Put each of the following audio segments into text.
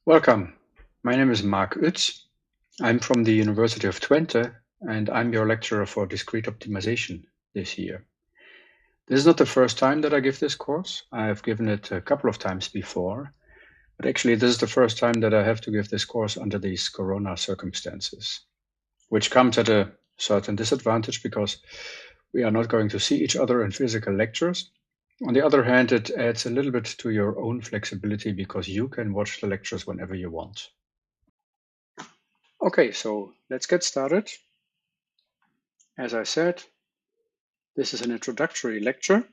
Welcome. My name is Mark Utz. I'm from the University of Twente, and I'm your lecturer for discrete optimization this year. This is not the first time that I give this course. I have given it a couple of times before, but actually this is the first time that I have to give this course under these corona circumstances, which comes at a certain disadvantage because we are not going to see each other in physical lectures. On the other hand, it adds a little bit to your own flexibility because you can watch the lectures whenever you want. Okay, so let's get started. As I said, this is an introductory lecture,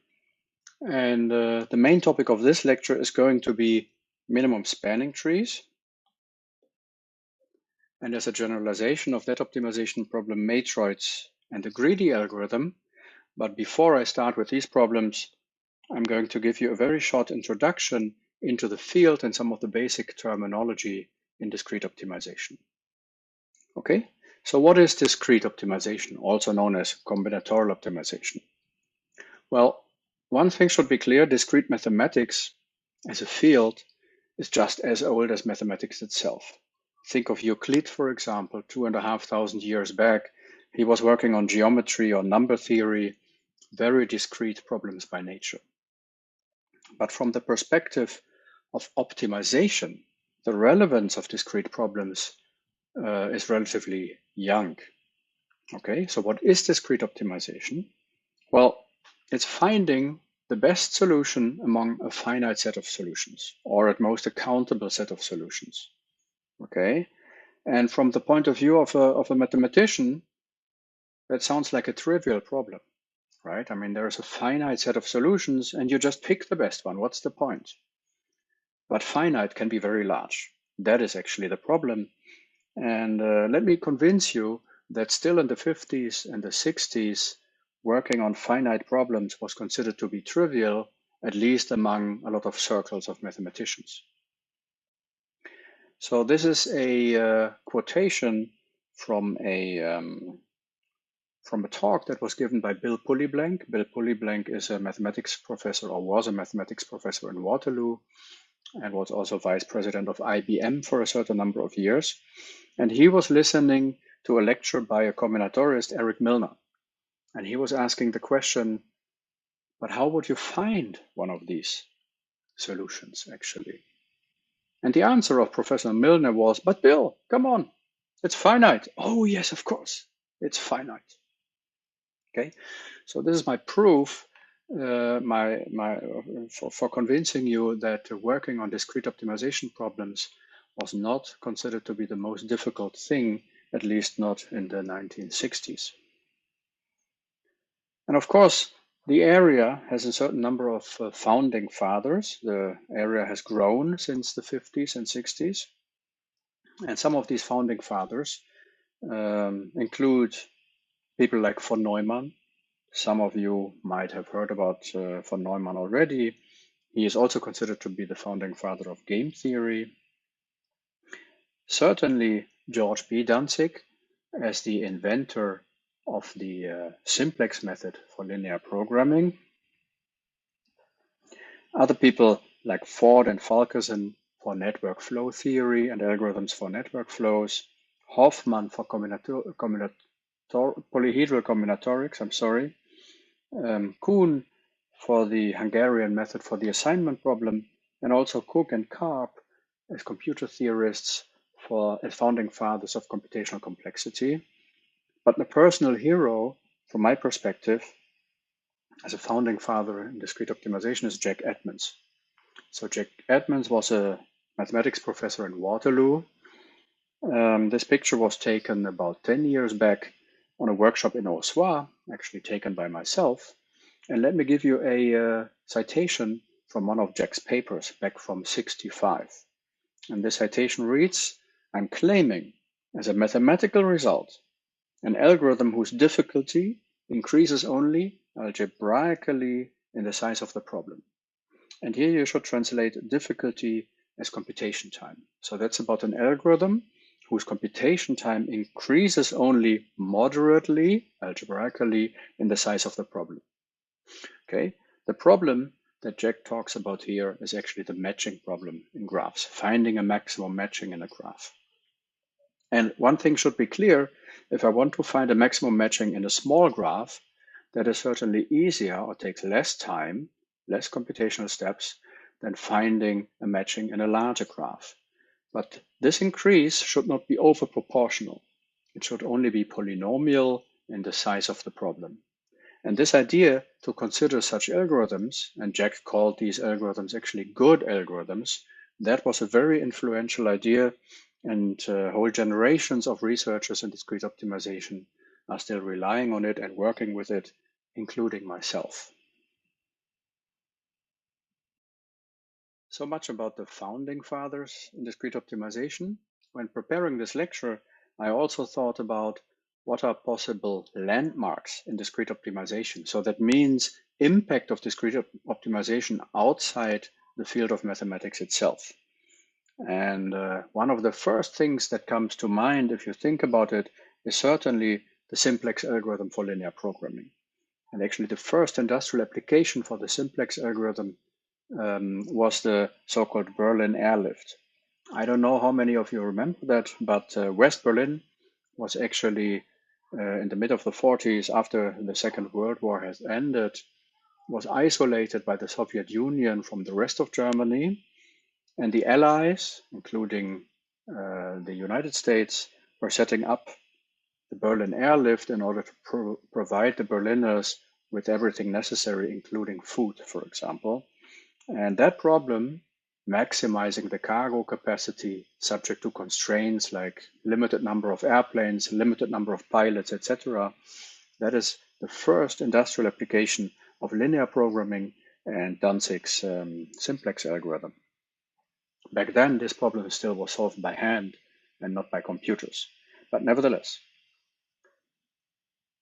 and the main topic of this lecture is going to be minimum spanning trees. And as a generalization of that optimization problem, matroids and the greedy algorithm. But before I start with these problems, I'm going to give you a very short introduction into the field and some of the basic terminology in discrete optimization. Okay, so what is discrete optimization, also known as combinatorial optimization? Well, one thing should be clear, discrete mathematics as a field is just as old as mathematics itself. Think of Euclid, for example, 2,500 years back. He was working on geometry or number theory, very discrete problems by nature. But from the perspective of optimization, the relevance of discrete problems is relatively young. Okay, so what is discrete optimization? Well, it's finding the best solution among a finite set of solutions, or at most a countable set of solutions. Okay, and from the point of view of a mathematician, that sounds like a trivial problem, right? I mean, there's a finite set of solutions and you just pick the best one. What's the point? But finite can be very large. That is actually the problem. And let me convince you that still in the 50s and the 60s, working on finite problems was considered to be trivial, at least among a lot of circles of mathematicians. So this is a quotation from a talk that was given by Bill Pullyblank. Bill Pullyblank is a mathematics professor, or was a mathematics professor in Waterloo, and was also vice president of IBM for a certain number of years. And he was listening to a lecture by a combinatorist, Eric Milner. And he was asking the question, but how would you find one of these solutions, actually? And the answer of Professor Milner was, but Bill, come on, it's finite. Oh, yes, of course, it's finite. Okay, so this is my proof for convincing you that working on discrete optimization problems was not considered to be the most difficult thing, at least not in the 1960s. And of course, the area has a certain number of founding fathers. The area has grown since the 50s and 60s. And some of these founding fathers include people like von Neumann. Some of you might have heard about von Neumann already. He is also considered to be the founding father of game theory. Certainly George B. Dantzig as the inventor of the simplex method for linear programming. Other people like Ford and Fulkerson for network flow theory and algorithms for network flows. Hoffman for polyhedral combinatorics, Kuhn for the Hungarian method for the assignment problem, and also Cook and Karp as computer theorists as founding fathers of computational complexity. But the personal hero, from my perspective, as a founding father in discrete optimization is Jack Edmonds. So Jack Edmonds was a mathematics professor in Waterloo. This picture was taken about 10 years back on a workshop in Ossois, actually taken by myself. And let me give you a citation from one of Jack's papers back from '65. And this citation reads, I'm claiming as a mathematical result an algorithm whose difficulty increases only algebraically in the size of the problem. And here you should translate difficulty as computation time. So that's about an algorithm whose computation time increases only moderately, algebraically, in the size of the problem. Okay, the problem that Jack talks about here is actually the matching problem in graphs, finding a maximum matching in a graph. And one thing should be clear, if I want to find a maximum matching in a small graph, that is certainly easier or takes less time, less computational steps than finding a matching in a larger graph. But this increase should not be over proportional. It should only be polynomial in the size of the problem. And this idea to consider such algorithms, and Jack called these algorithms actually good algorithms, that was a very influential idea, and whole generations of researchers in discrete optimization are still relying on it and working with it, including myself. So much about the founding fathers in discrete optimization. When preparing this lecture, I also thought about what are possible landmarks in discrete optimization. So that means impact of discrete optimization outside the field of mathematics itself. And one of the first things that comes to mind, if you think about it, is certainly the simplex algorithm for linear programming. And actually the first industrial application for the simplex algorithm was the so-called Berlin airlift. I don't know how many of you remember that, but West Berlin was actually in the mid of the 40s, after the Second World War has ended, was isolated by the Soviet Union from the rest of Germany. And the Allies, including the United States, were setting up the Berlin airlift in order to provide the Berliners with everything necessary, including food, for example. And that problem, maximizing the cargo capacity subject to constraints like limited number of airplanes, limited number of pilots, etc., that is the first industrial application of linear programming and Danzig's simplex algorithm. Back then, this problem still was solved by hand and not by computers, but nevertheless.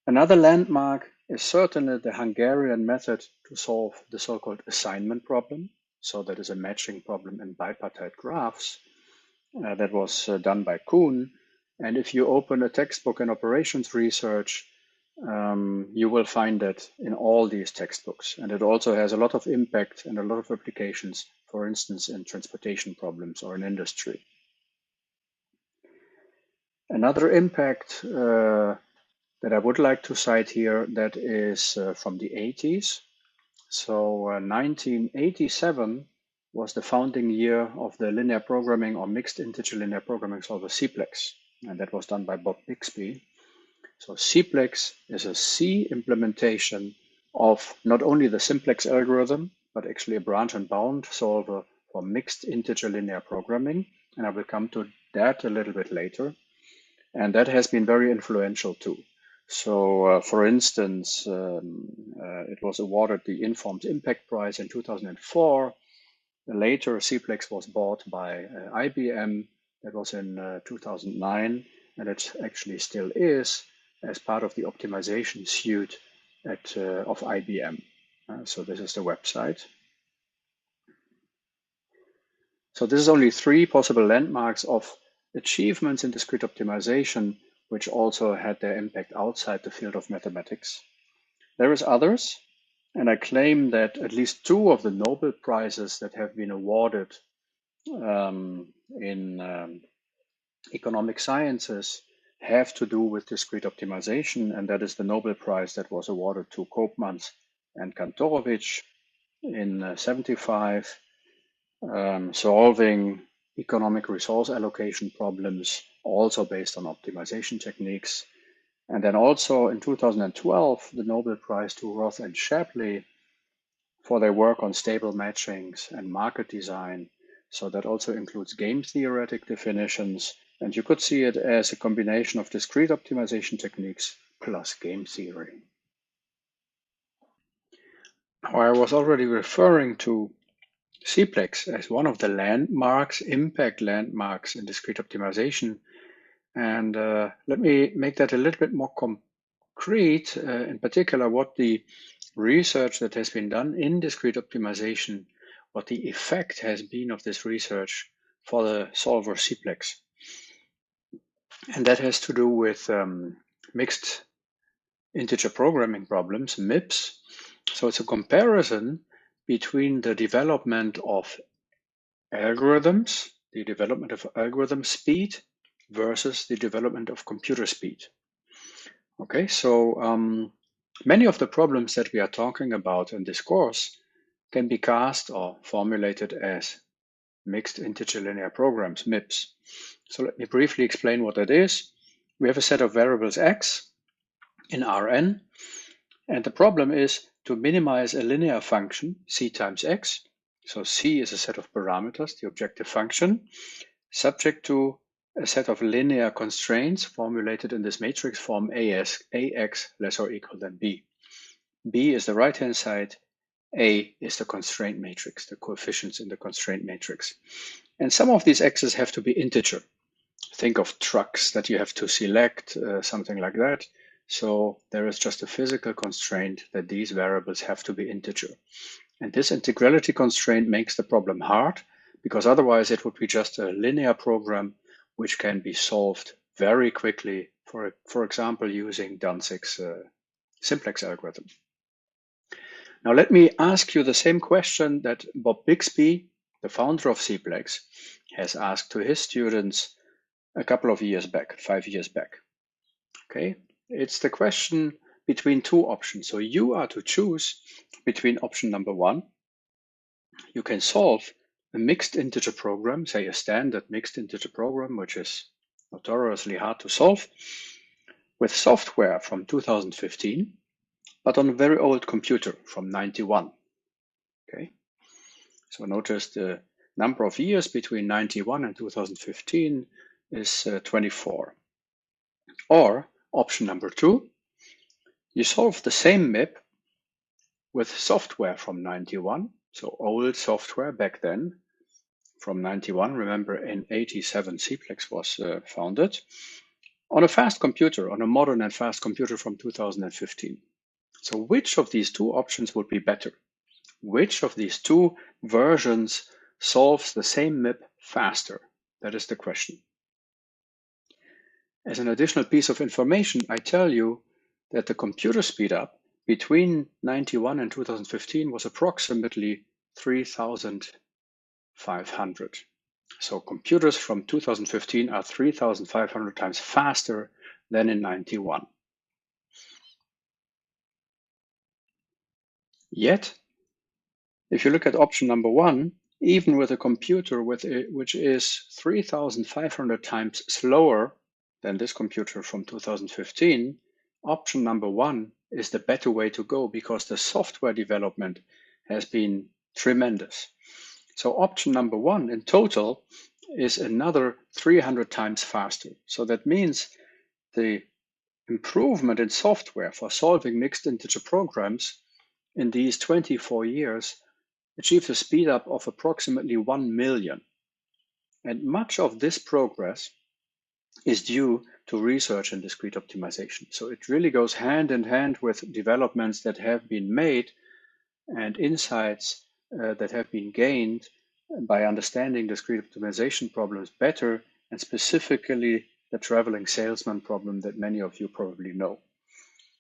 Another landmark is certainly the Hungarian method to solve the so-called assignment problem. So that is a matching problem in bipartite graphs that was done by Kuhn. And if you open a textbook in operations research, you will find that in all these textbooks. And it also has a lot of impact and a lot of applications, for instance, in transportation problems or in industry. Another impact that I would like to cite here that is from the 80s. So 1987 was the founding year of the linear programming or mixed integer linear programming solver CPLEX, and that was done by Bob Bixby. So CPLEX is a C implementation of not only the simplex algorithm, but actually a branch and bound solver for mixed integer linear programming. And I will come to that a little bit later. And that has been very influential too. So, for instance, it was awarded the Informed Impact Prize in 2004. Later, CPLEX was bought by IBM. That was in 2009, and it actually still is as part of the optimization suite of IBM. So this is the website. So this is only 3 possible landmarks of achievements in discrete optimization, which also had their impact outside the field of mathematics. There is others, and I claim that at least 2 of the Nobel Prizes that have been awarded in economic sciences have to do with discrete optimization, and that is the Nobel Prize that was awarded to Koopmans and Kantorowicz in 75, solving economic resource allocation problems, also based on optimization techniques. And then also in 2012, the Nobel Prize to Roth and Shapley for their work on stable matchings and market design. So that also includes game theoretic definitions. And you could see it as a combination of discrete optimization techniques plus game theory. Now, I was already referring to CPLEX as one of the landmarks, impact landmarks in discrete optimization. And let me make that a little bit more concrete, in particular, what the research that has been done in discrete optimization, what the effect has been of this research for the solver CPLEX. And that has to do with mixed integer programming problems, MIPS. So it's a comparison between the development of algorithms, the development of algorithm speed versus the development of computer speed. Okay, so many of the problems that we are talking about in this course can be cast or formulated as mixed integer linear programs, MIPS. So let me briefly explain what that is. We have a set of variables x in Rn, and the problem is to minimize a linear function, c times x. So c is a set of parameters, the objective function, subject to a set of linear constraints formulated in this matrix form ax less or equal than b. B is the right-hand side, A is the constraint matrix, the coefficients in the constraint matrix. And some of these x's have to be integer. Think of trucks that you have to select, something like that. So there is just a physical constraint that these variables have to be integer. And this integrality constraint makes the problem hard, because otherwise it would be just a linear program which can be solved very quickly, for example, using Danzig's simplex algorithm. Now let me ask you the same question that Bob Bixby, the founder of Cplex, has asked to his students a couple of years back, 5 years back. Okay, it's the question between two options. So you are to choose between option number one. You can solve a mixed integer program, say a standard mixed integer program, which is notoriously hard to solve, with software from 2015, but on a very old computer from 91. Okay, so notice the number of years between 91 and 2015 is 24. Or option number two, you solve the same MIP with software from 91, so old software back then from 91. Remember, in 87 Cplex was founded, on a fast computer, on a modern and fast computer from 2015. So which of these two options would be better? Which of these two versions solves the same MIP faster? That is the question. As an additional piece of information, I tell you that the computer speedup between 91 and 2015 was approximately 3,500. So computers from 2015 are 3,500 times faster than in 91. Yet, if you look at option number one, even with a computer which is 3,500 times slower than this computer from 2015, option number one is the better way to go because the software development has been tremendous. So option number one in total is another 300 times faster. So that means the improvement in software for solving mixed integer programs in these 24 years achieved a speed up of approximately 1 million. And much of this progress is due to research in discrete optimization. So it really goes hand in hand with developments that have been made and insights that have been gained by understanding discrete optimization problems better, and specifically the traveling salesman problem that many of you probably know.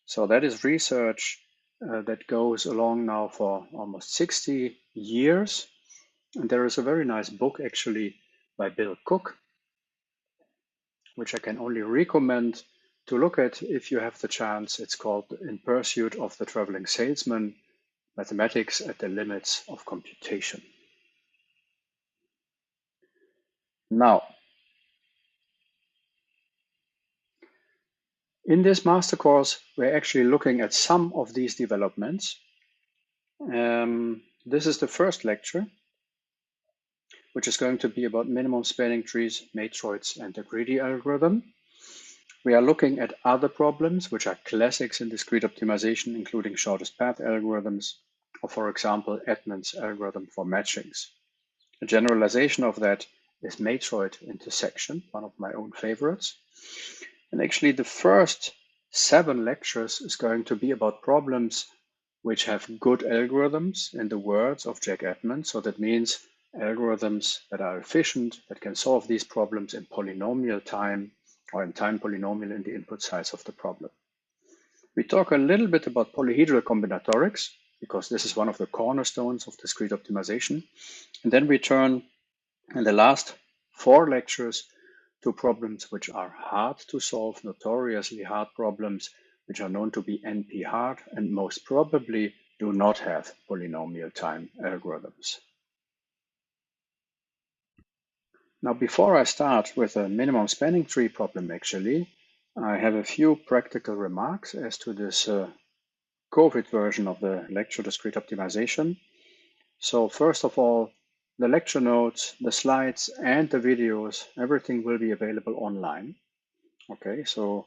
So that is research that goes along now for almost 60 years. And there is a very nice book actually by Bill Cook, which I can only recommend to look at if you have the chance. It's called In Pursuit of the Traveling Salesman, Mathematics at the Limits of Computation. Now, in this master course, we're actually looking at some of these developments. This is the first lecture, which is going to be about minimum spanning trees, matroids, and the greedy algorithm. We are looking at other problems, which are classics in discrete optimization, including shortest path algorithms, or for example, Edmonds' algorithm for matchings. A generalization of that is matroid intersection, one of my own favorites. And actually the first 7 lectures is going to be about problems which have good algorithms, in the words of Jack Edmonds. So that means algorithms that are efficient, that can solve these problems in polynomial time, or in time polynomial in the input size of the problem. We talk a little bit about polyhedral combinatorics, because this is one of the cornerstones of discrete optimization. And then we turn in the last 4 lectures to problems which are hard to solve, notoriously hard problems, which are known to be NP hard and most probably do not have polynomial time algorithms. Now, before I start with a minimum spanning tree problem, actually, I have a few practical remarks as to this COVID version of the lecture discrete optimization. So first of all, the lecture notes, the slides, and the videos, everything will be available online. Okay, so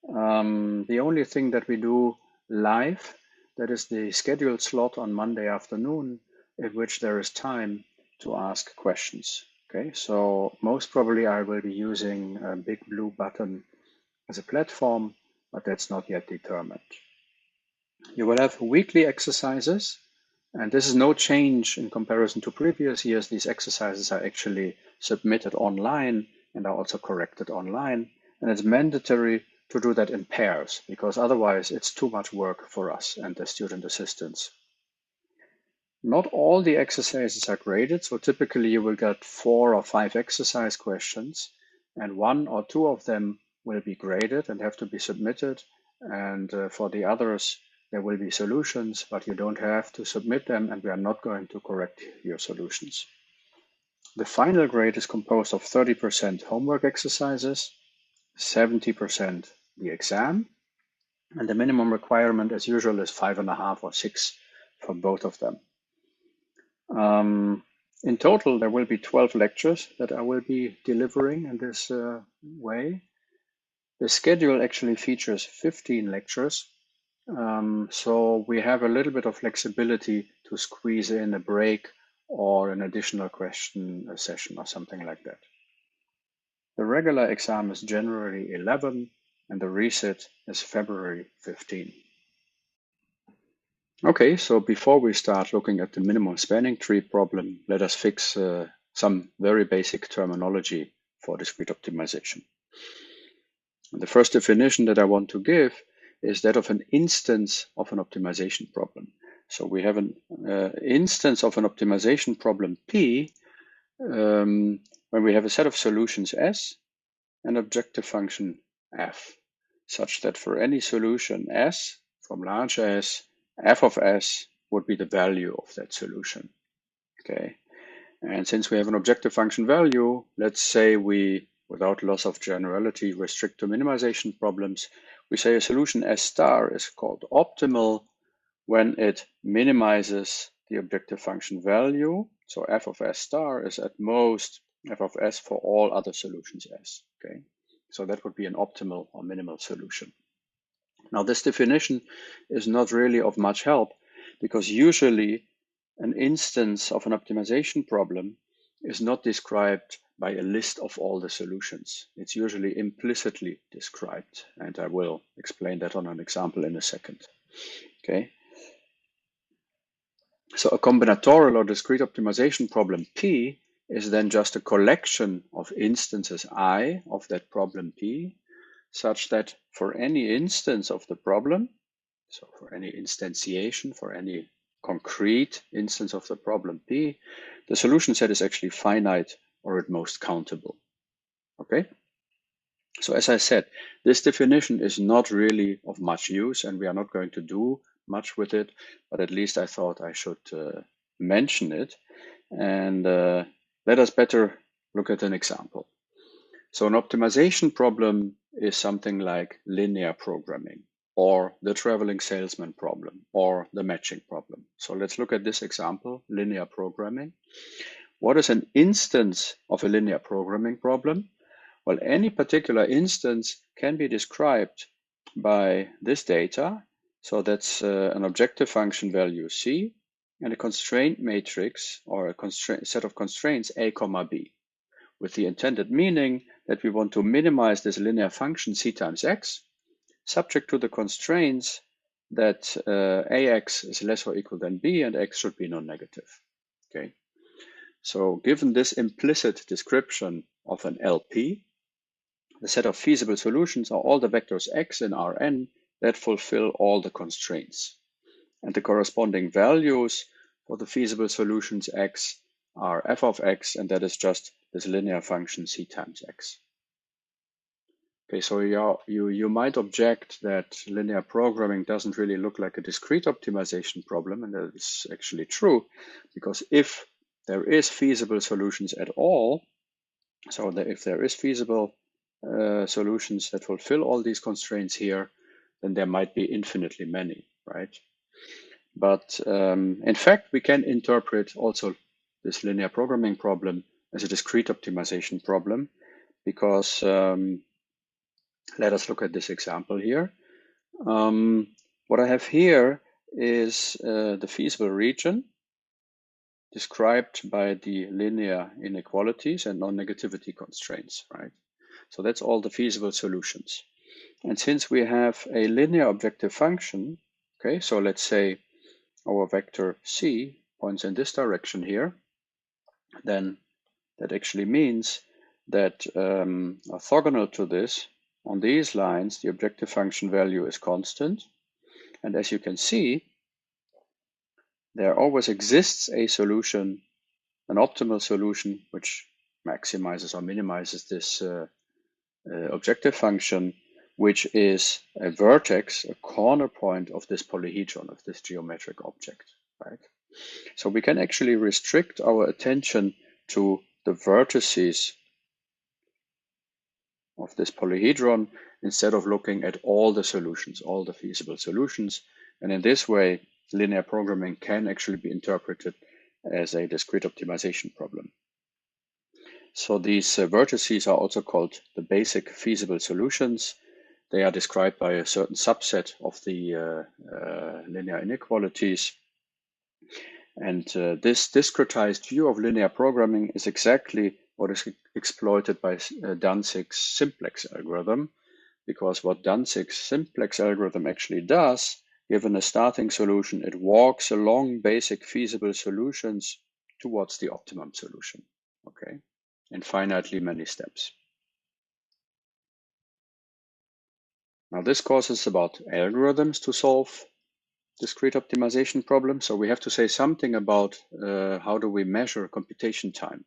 the only thing that we do live, that is the scheduled slot on Monday afternoon, in which there is time to ask questions. Okay, so most probably I will be using a big blue button as a platform, but that's not yet determined. You will have weekly exercises, and this is no change in comparison to previous years. These exercises are actually submitted online and are also corrected online. And it's mandatory to do that in pairs, because otherwise it's too much work for us and the student assistants. Not all the exercises are graded, so typically you will get 4 or 5 exercise questions, and 1 or 2 of them will be graded and have to be submitted. And for the others, there will be solutions, but you don't have to submit them, and we are not going to correct your solutions. The final grade is composed of 30% homework exercises, 70% the exam, and the minimum requirement, as usual, is 5.5 or 6 for both of them. In total, there will be 12 lectures that I will be delivering in this way. The schedule actually features 15 lectures, so we have a little bit of flexibility to squeeze in a break or an additional question session or something like that. The regular exam is January 11 and the resit is February 15. Okay, so before we start looking at the minimum spanning tree problem, let us fix some very basic terminology for discrete optimization. And the first definition that I want to give is that of an instance of an optimization problem. So we have an instance of an optimization problem P when we have a set of solutions S and objective function F, such that for any solution S from large S, f of S would be the value of that solution. Okay, and since we have an objective function value, let's say we, without loss of generality, restrict to minimization problems, we say a solution S star is called optimal when it minimizes the objective function value. So f of S star is at most f of S for all other solutions S. Okay, so that would be an optimal or minimal solution. Now, this definition is not really of much help because usually an instance of an optimization problem is not described by a list of all the solutions. It's usually implicitly described, and I will explain that on an example in a second. Okay. So a combinatorial or discrete optimization problem P is then just a collection of instances I of that problem P, such that for any instance of the problem, so for any instantiation, for any concrete instance of the problem P, the solution set is actually finite or at most countable. Okay? So as I said, this definition is not really of much use and we are not going to do much with it, but at least I thought I should mention it. And let us better look at an example. So an optimization problem is something like linear programming or the traveling salesman problem or the matching problem. So let's look at this example, linear programming. What is an instance of a linear programming problem? Well, any particular instance can be described by this data. So that's an objective function value C and a constraint matrix or a set of constraints A, B, with the intended meaning that we want to minimize this linear function C times X, subject to the constraints that AX is less or equal than B and X should be non-negative. Okay. So given this implicit description of an LP, the set of feasible solutions are all the vectors X in Rn that fulfill all the constraints. And the corresponding values for the feasible solutions x are f of x, and that is just this linear function c times x. Okay, so you might object that linear programming doesn't really look like a discrete optimization problem, and that is actually true, because if there is feasible solutions at all, so that if there is feasible solutions that fulfill all these constraints here, then there might be infinitely many, right? But in fact, we can interpret also this linear programming problem as a discrete optimization problem, because let us look at this example here. What I have here is the feasible region described by the linear inequalities and non-negativity constraints, right? So that's all the feasible solutions. And since we have a linear objective function, okay, so let's say our vector c points in this direction here, then that actually means that orthogonal to this, on these lines, the objective function value is constant. And as you can see, there always exists a solution, an optimal solution, which maximizes or minimizes this objective function, which is a vertex, a corner point of this polyhedron, of this geometric object, right? So we can actually restrict our attention to the vertices of this polyhedron instead of looking at all the solutions, all the feasible solutions. And in this way, linear programming can actually be interpreted as a discrete optimization problem. So these vertices are also called the basic feasible solutions. They are described by a certain subset of the linear inequalities. And this discretized view of linear programming is exactly what is exploited by Danzig's simplex algorithm, because what Danzig's simplex algorithm actually does, given a starting solution, it walks along basic feasible solutions towards the optimum solution, okay, in finitely many steps. Now this course is about algorithms to solve discrete optimization problems, so we have to say something about how do we measure computation time.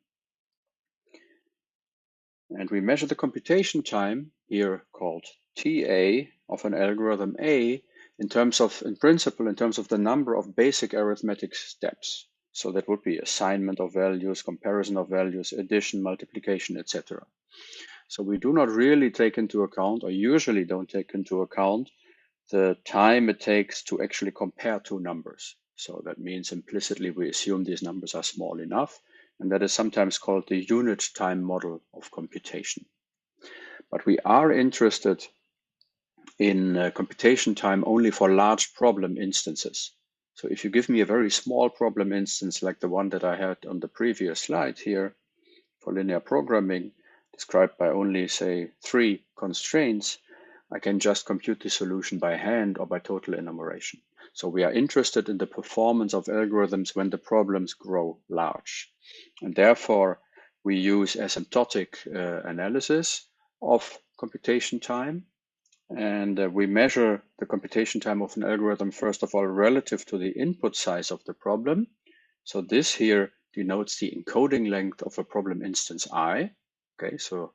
And we measure the computation time, here called TA, of an algorithm A in principle, in terms of the number of basic arithmetic steps. So that would be assignment of values, comparison of values, addition, multiplication, etc. So we do not really take into account, or usually don't take into account, the time it takes to actually compare two numbers. So that means implicitly we assume these numbers are small enough, and that is sometimes called the unit time model of computation. But we are interested in computation time only for large problem instances. So if you give me a very small problem instance like the one that I had on the previous slide here for linear programming, described by only, say, 3 constraints, I can just compute the solution by hand or by total enumeration. So we are interested in the performance of algorithms when the problems grow large. And therefore, we use asymptotic analysis of computation time. And we measure the computation time of an algorithm, first of all, relative to the input size of the problem. So this here denotes the encoding length of a problem instance I. Okay, so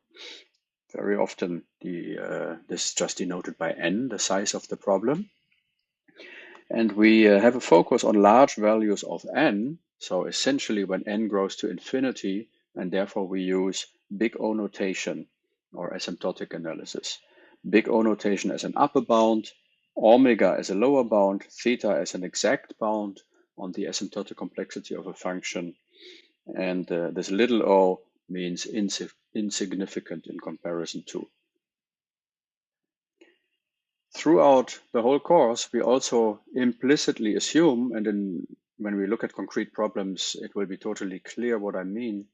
very often this is just denoted by n, the size of the problem. And we have a focus on large values of n. So essentially when n grows to infinity, and therefore we use big O notation or asymptotic analysis. Big O notation as an upper bound, omega as a lower bound, theta as an exact bound on the asymptotic complexity of a function. And this little o means insignificant in comparison to. Throughout the whole course, we also implicitly assume, and when we look at concrete problems, it will be totally clear what I mean,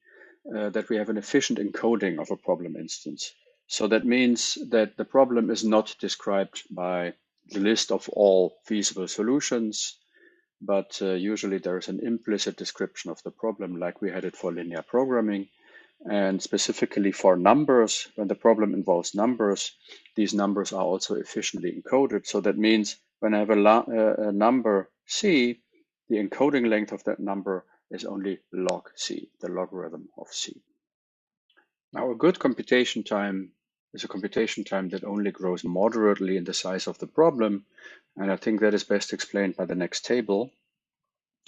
that we have an efficient encoding of a problem instance. So that means that the problem is not described by the list of all feasible solutions, but usually there is an implicit description of the problem like we had it for linear programming. And specifically for numbers, when the problem involves numbers, these numbers are also efficiently encoded. So that means when I have a number c, the encoding length of that number is only log c, the logarithm of c. Now, a good computation time is a computation time that only grows moderately in the size of the problem, and I think that is best explained by the next table.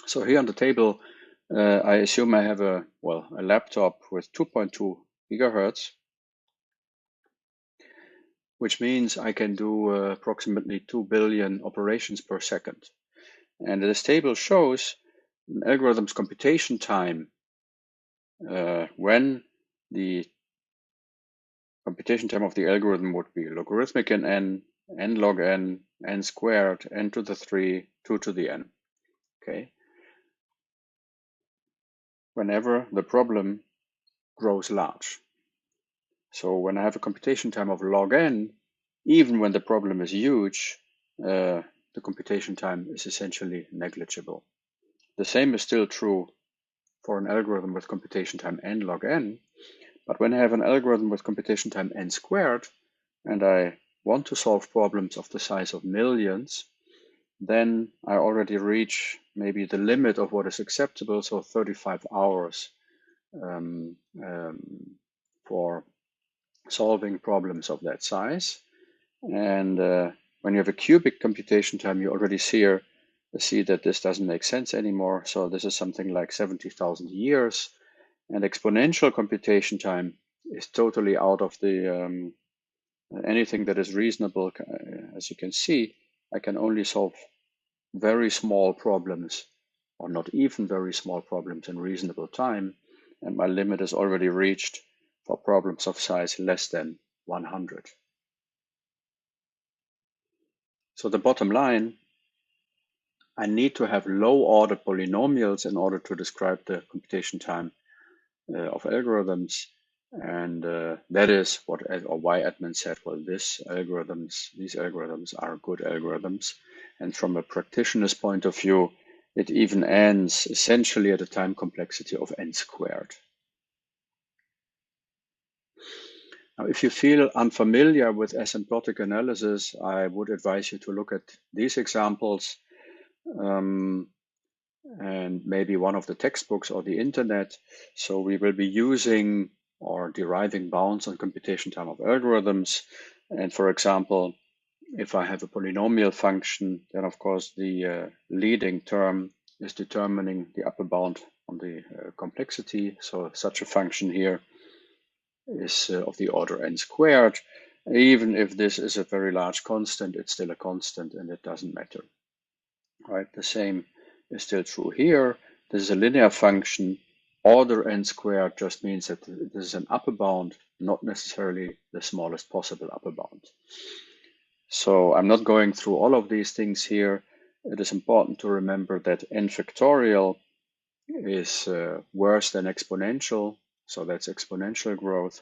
So here on the table, I assume I have a laptop with 2.2 gigahertz, which means I can do approximately 2 billion operations per second. And this table shows an algorithm's computation time when the computation time of the algorithm would be logarithmic in n log n squared, n to the 3, 2 to the n. Okay. Whenever the problem grows large. So when I have a computation time of log n, even when the problem is huge, the computation time is essentially negligible. The same is still true for an algorithm with computation time n log n, but when I have an algorithm with computation time n squared, and I want to solve problems of the size of millions, then I already reach maybe the limit of what is acceptable, so 35 hours for solving problems of that size. And when you have a cubic computation time, you already see that this doesn't make sense anymore. So this is something like 70,000 years. And exponential computation time is totally out of the anything that is reasonable. As you can see, I can only solve very small problems, or not even very small problems, in reasonable time. And my limit is already reached for problems of size less than 100. So the bottom line, I need to have low order polynomials in order to describe the computation time of algorithms. And that is why Edmund said, well, these algorithms are good algorithms. And from a practitioner's point of view, it even ends essentially at a time complexity of n squared. Now, if you feel unfamiliar with asymptotic analysis, I would advise you to look at these examples and maybe one of the textbooks or the internet. So we will be using or deriving bounds on computation time of algorithms. And for example, if I have a polynomial function, then of course the leading term is determining the upper bound on the complexity. So such a function here is of the order n squared. Even if this is a very large constant, it's still a constant and it doesn't matter. Right? The same is still true here. This is a linear function. Order n squared just means that this is an upper bound, not necessarily the smallest possible upper bound. So I'm not going through all of these things here. It is important to remember that n factorial is worse than exponential. So that's exponential growth.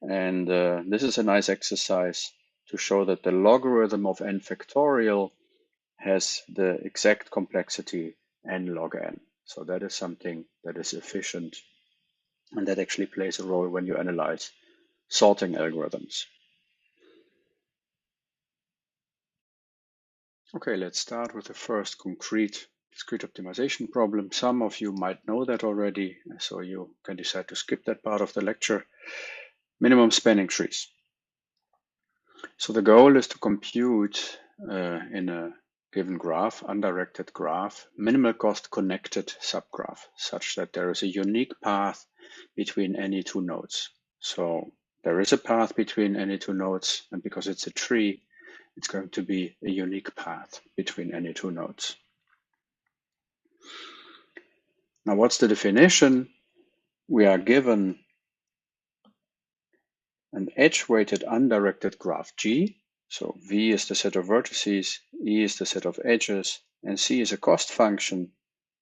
And this is a nice exercise to show that the logarithm of n factorial has the exact complexity n log n. So that is something that is efficient and that actually plays a role when you analyze sorting algorithms. Okay, let's start with the first concrete discrete optimization problem. Some of you might know that already, so you can decide to skip that part of the lecture. Minimum spanning trees. So the goal is to compute in a given graph, undirected graph, minimal cost connected subgraph, such that there is a unique path between any two nodes. So there is a path between any two nodes, and because it's a tree, it's going to be a unique path between any two nodes. Now, what's the definition? We are given an edge-weighted undirected graph G. So V is the set of vertices, E is the set of edges, and C is a cost function,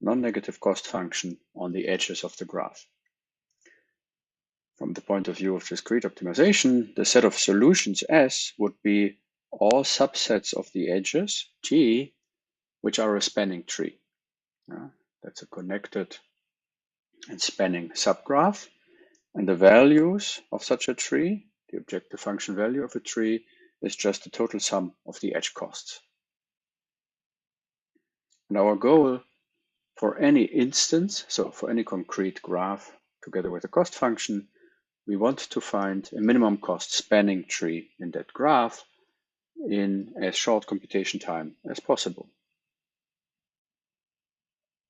non-negative cost function on the edges of the graph. From the point of view of discrete optimization, the set of solutions S would be all subsets of the edges, G, which are a spanning tree. That's a connected and spanning subgraph. And the values of such a tree, the objective function value of a tree, is just the total sum of the edge costs. And our goal for any instance, so for any concrete graph together with a cost function, we want to find a minimum cost spanning tree in that graph in as short computation time as possible.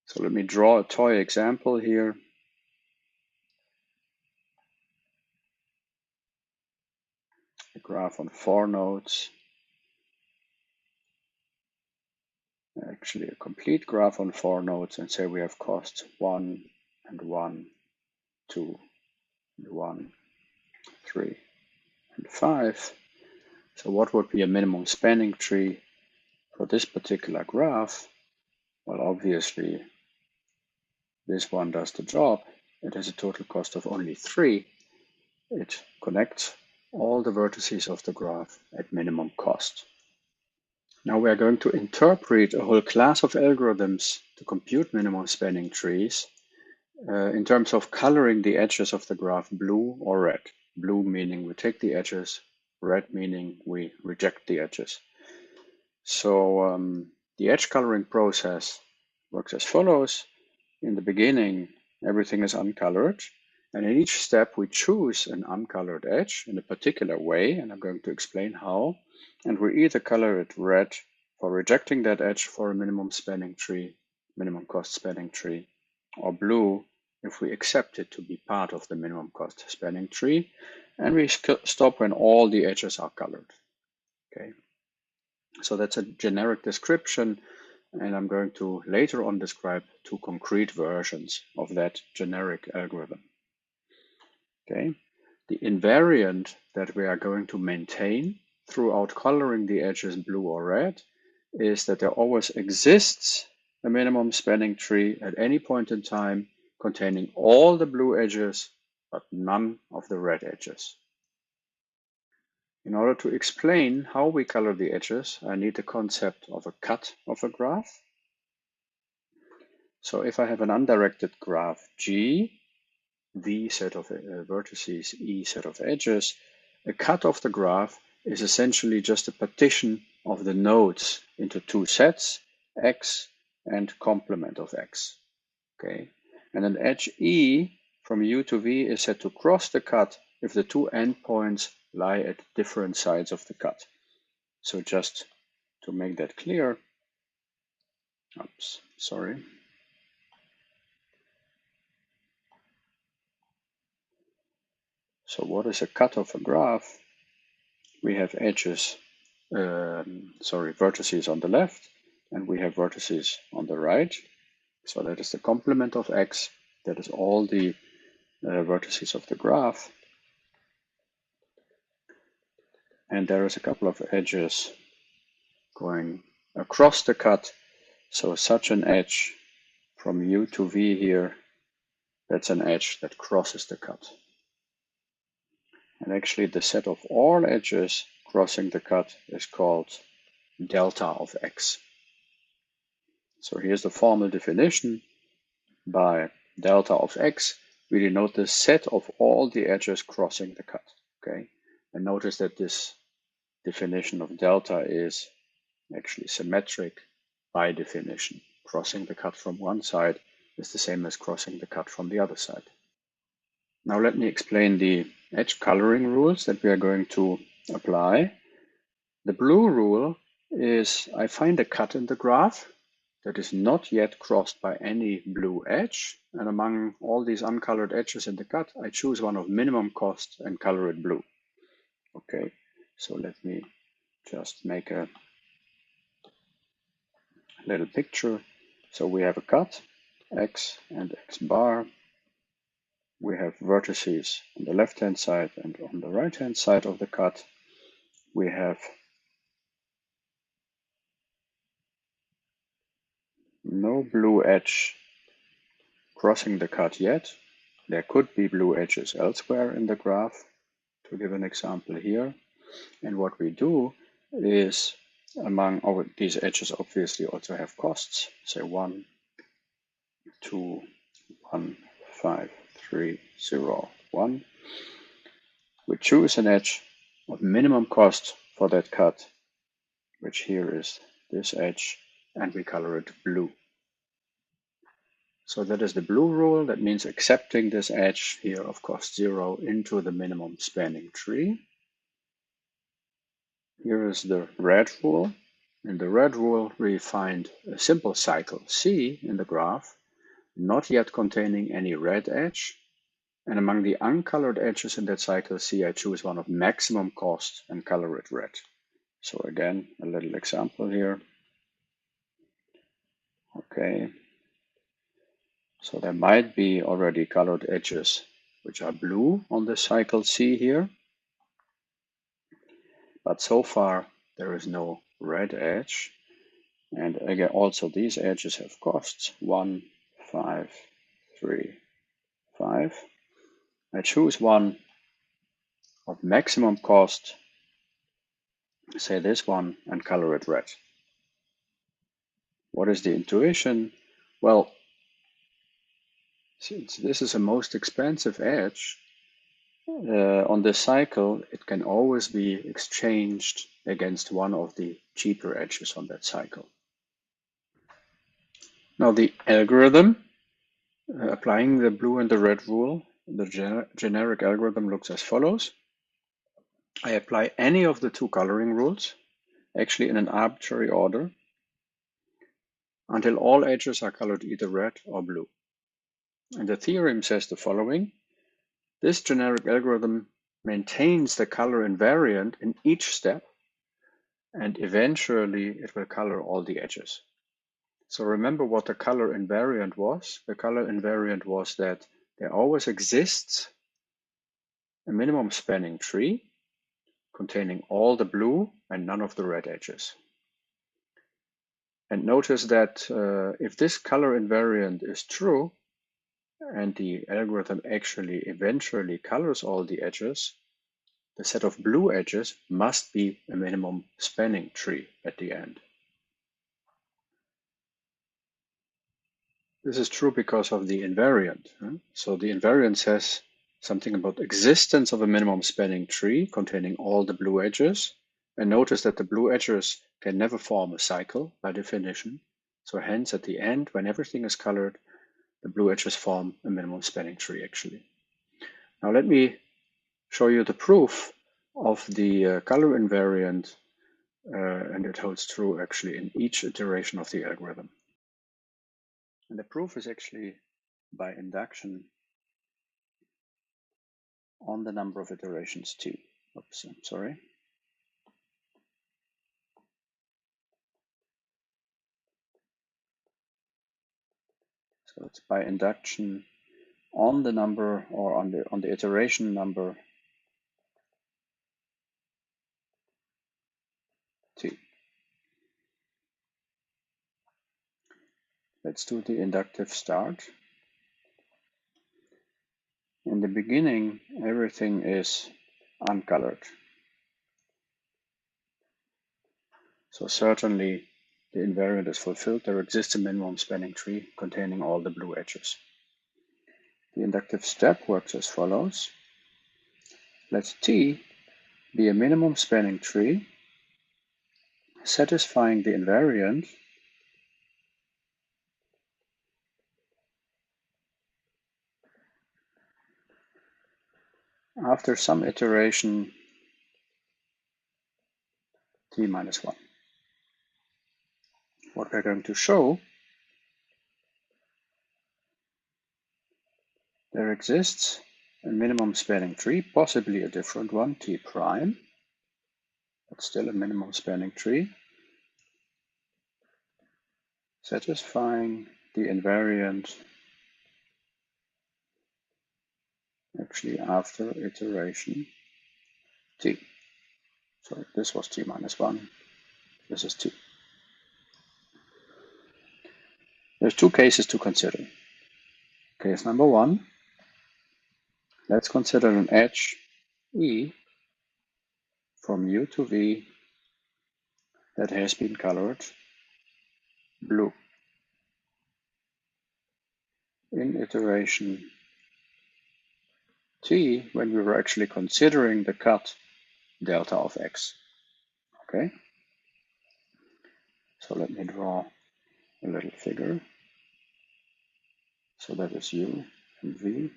So let me draw a toy example here. A graph on 4 nodes. Actually, a complete graph on 4 nodes, and say we have costs 1 and 1, 2 and 1, 3 and 5. So what would be a minimum spanning tree for this particular graph? Well, obviously, this one does the job. It has a total cost of only 3. It connects all the vertices of the graph at minimum cost. Now we are going to interpret a whole class of algorithms to compute minimum spanning trees in terms of coloring the edges of the graph blue or red. Blue meaning we take the edges, red meaning we reject the edges. So the edge coloring process works as follows. In the beginning, everything is uncolored. And in each step, we choose an uncolored edge in a particular way, and I'm going to explain how. And we either color it red for rejecting that edge for a minimum spanning tree, minimum cost spanning tree, or blue if we accept it to be part of the minimum cost spanning tree. And we stop when all the edges are colored. Okay. So that's a generic description. And I'm going to later on describe 2 concrete versions of that generic algorithm. Okay, the invariant that we are going to maintain throughout coloring the edges blue or red is that there always exists a minimum spanning tree at any point in time containing all the blue edges but none of the red edges. In order to explain how we color the edges, I need the concept of a cut of a graph. So if I have an undirected graph G, V set of vertices, E set of edges, a cut of the graph is essentially just a partition of the nodes into 2 sets, X and complement of X. Okay, and an edge E from U to V is said to cross the cut if the 2 endpoints lie at different sides of the cut. So just to make that clear, So what is a cut of a graph? We have edges, vertices on the left, and we have vertices on the right. So that is the complement of X. That is all the vertices of the graph. And there is a couple of edges going across the cut. So such an edge from U to V here, that's an edge that crosses the cut. And actually the set of all edges crossing the cut is called delta of X. So here's the formal definition. By delta of X, we denote the set of all the edges crossing the cut. Okay, and notice that this definition of delta is actually symmetric by definition. Crossing the cut from one side is the same as crossing the cut from the other side. Now let me explain the edge coloring rules that we are going to apply. The blue rule is I find a cut in the graph that is not yet crossed by any blue edge, and among all these uncolored edges in the cut, I choose one of minimum cost and color it blue. Okay, so let me just make a little picture. So we have a cut, X and X bar. We have vertices on the left-hand side and on the right-hand side of the cut. We have no blue edge crossing the cut yet. There could be blue edges elsewhere in the graph, to give an example here. And what we do is among these edges obviously also have costs. Say 1, 2, 1, 5, 3, 0, 1. We choose an edge of minimum cost for that cut, which here is this edge, and we color it blue. So that is the blue rule. That means accepting this edge here of cost 0 into the minimum spanning tree. Here is the red rule. In the red rule, we find a simple cycle C in the graph, not yet containing any red edge. And among the uncolored edges in that cycle C, I choose one of maximum cost and color it red. So again, a little example here. Okay. So there might be already colored edges which are blue on the cycle C here. But so far there is no red edge. And again, also these edges have costs 1, 5, 3, 5. I choose one of maximum cost, say this one, and color it red. What is the intuition? Well, since this is a most expensive edge on this cycle, it can always be exchanged against one of the cheaper edges on that cycle. Now the algorithm, applying the blue and the red rule, the generic algorithm looks as follows. I apply any of the two coloring rules, actually in an arbitrary order, until all edges are colored either red or blue. And the theorem says the following. This generic algorithm maintains the color invariant in each step, and eventually it will color all the edges. So remember what the color invariant was. The color invariant was that there always exists a minimum spanning tree containing all the blue and none of the red edges. And notice that if this color invariant is true, and the algorithm actually eventually colors all the edges, the set of blue edges must be a minimum spanning tree at the end. This is true because of the invariant. So the invariant says something about existence of a minimum spanning tree containing all the blue edges. And notice that the blue edges can never form a cycle by definition. So hence at the end, when everything is colored, the blue edges form a minimum spanning tree actually. Now let me show you the proof of the color invariant, and it holds true actually in each iteration of the algorithm. And the proof is actually by induction on the number of iterations t. Oops, I'm sorry. So it's by induction on the number, or on the iteration number t. Let's do the inductive start. In the beginning, everything is uncolored. So certainly the invariant is fulfilled. There exists a minimum spanning tree containing all the blue edges. The inductive step works as follows. Let T be a minimum spanning tree satisfying the invariant after some iteration t minus 1. What we're going to show, there exists a minimum spanning tree, possibly a different one, t prime, but still a minimum spanning tree, satisfying the invariant actually after iteration t. So this was t minus 1, this is t. There's two cases to consider. Case number 1, let's consider an edge E from U to V that has been colored blue in iteration t when we were actually considering the cut delta of x. Okay, so let me draw a little figure. So that is U and V.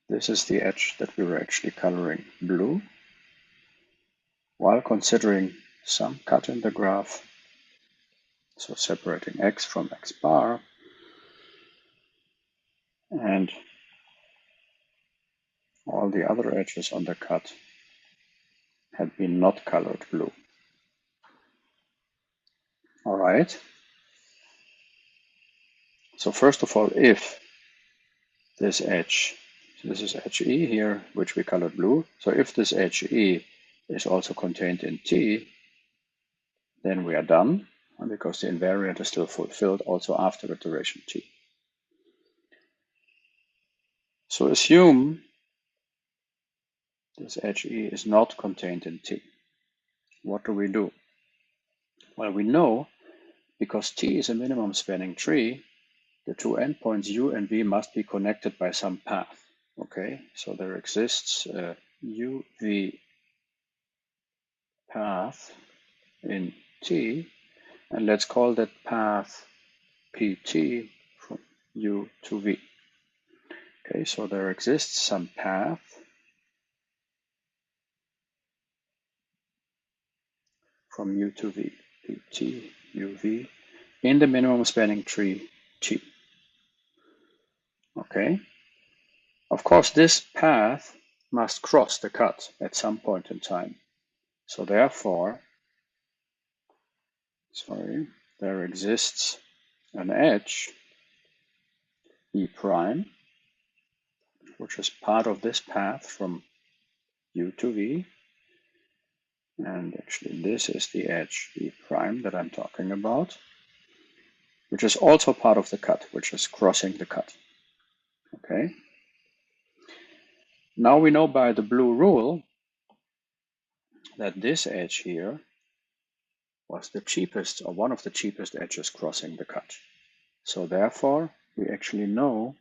This is the edge that we were actually coloring blue, while considering some cut in the graph, so separating x from x bar, and all the other edges on the cut had been not colored blue. All right. So first of all, if this edge, so this is edge E here, which we colored blue. So if this edge E is also contained in T, then we are done, because the invariant is still fulfilled also after iteration T. So assume this edge E is not contained in T. What do we do? Well, we know because T is a minimum spanning tree, the two endpoints U and V must be connected by some path. Okay, so there exists a UV path in T, and let's call that path PT from U to V. Okay, so there exists some path from U to V, PT, UV, in the minimum spanning tree T. Okay, of course this path must cross the cut at some point in time. So therefore, there exists an edge E prime, which is part of this path from U to V. And actually this is the edge E prime that I'm talking about, which is also part of the cut, which is crossing the cut. Okay. Now we know by the blue rule that this edge here was the cheapest, or one of the cheapest edges crossing the cut. So therefore, we actually know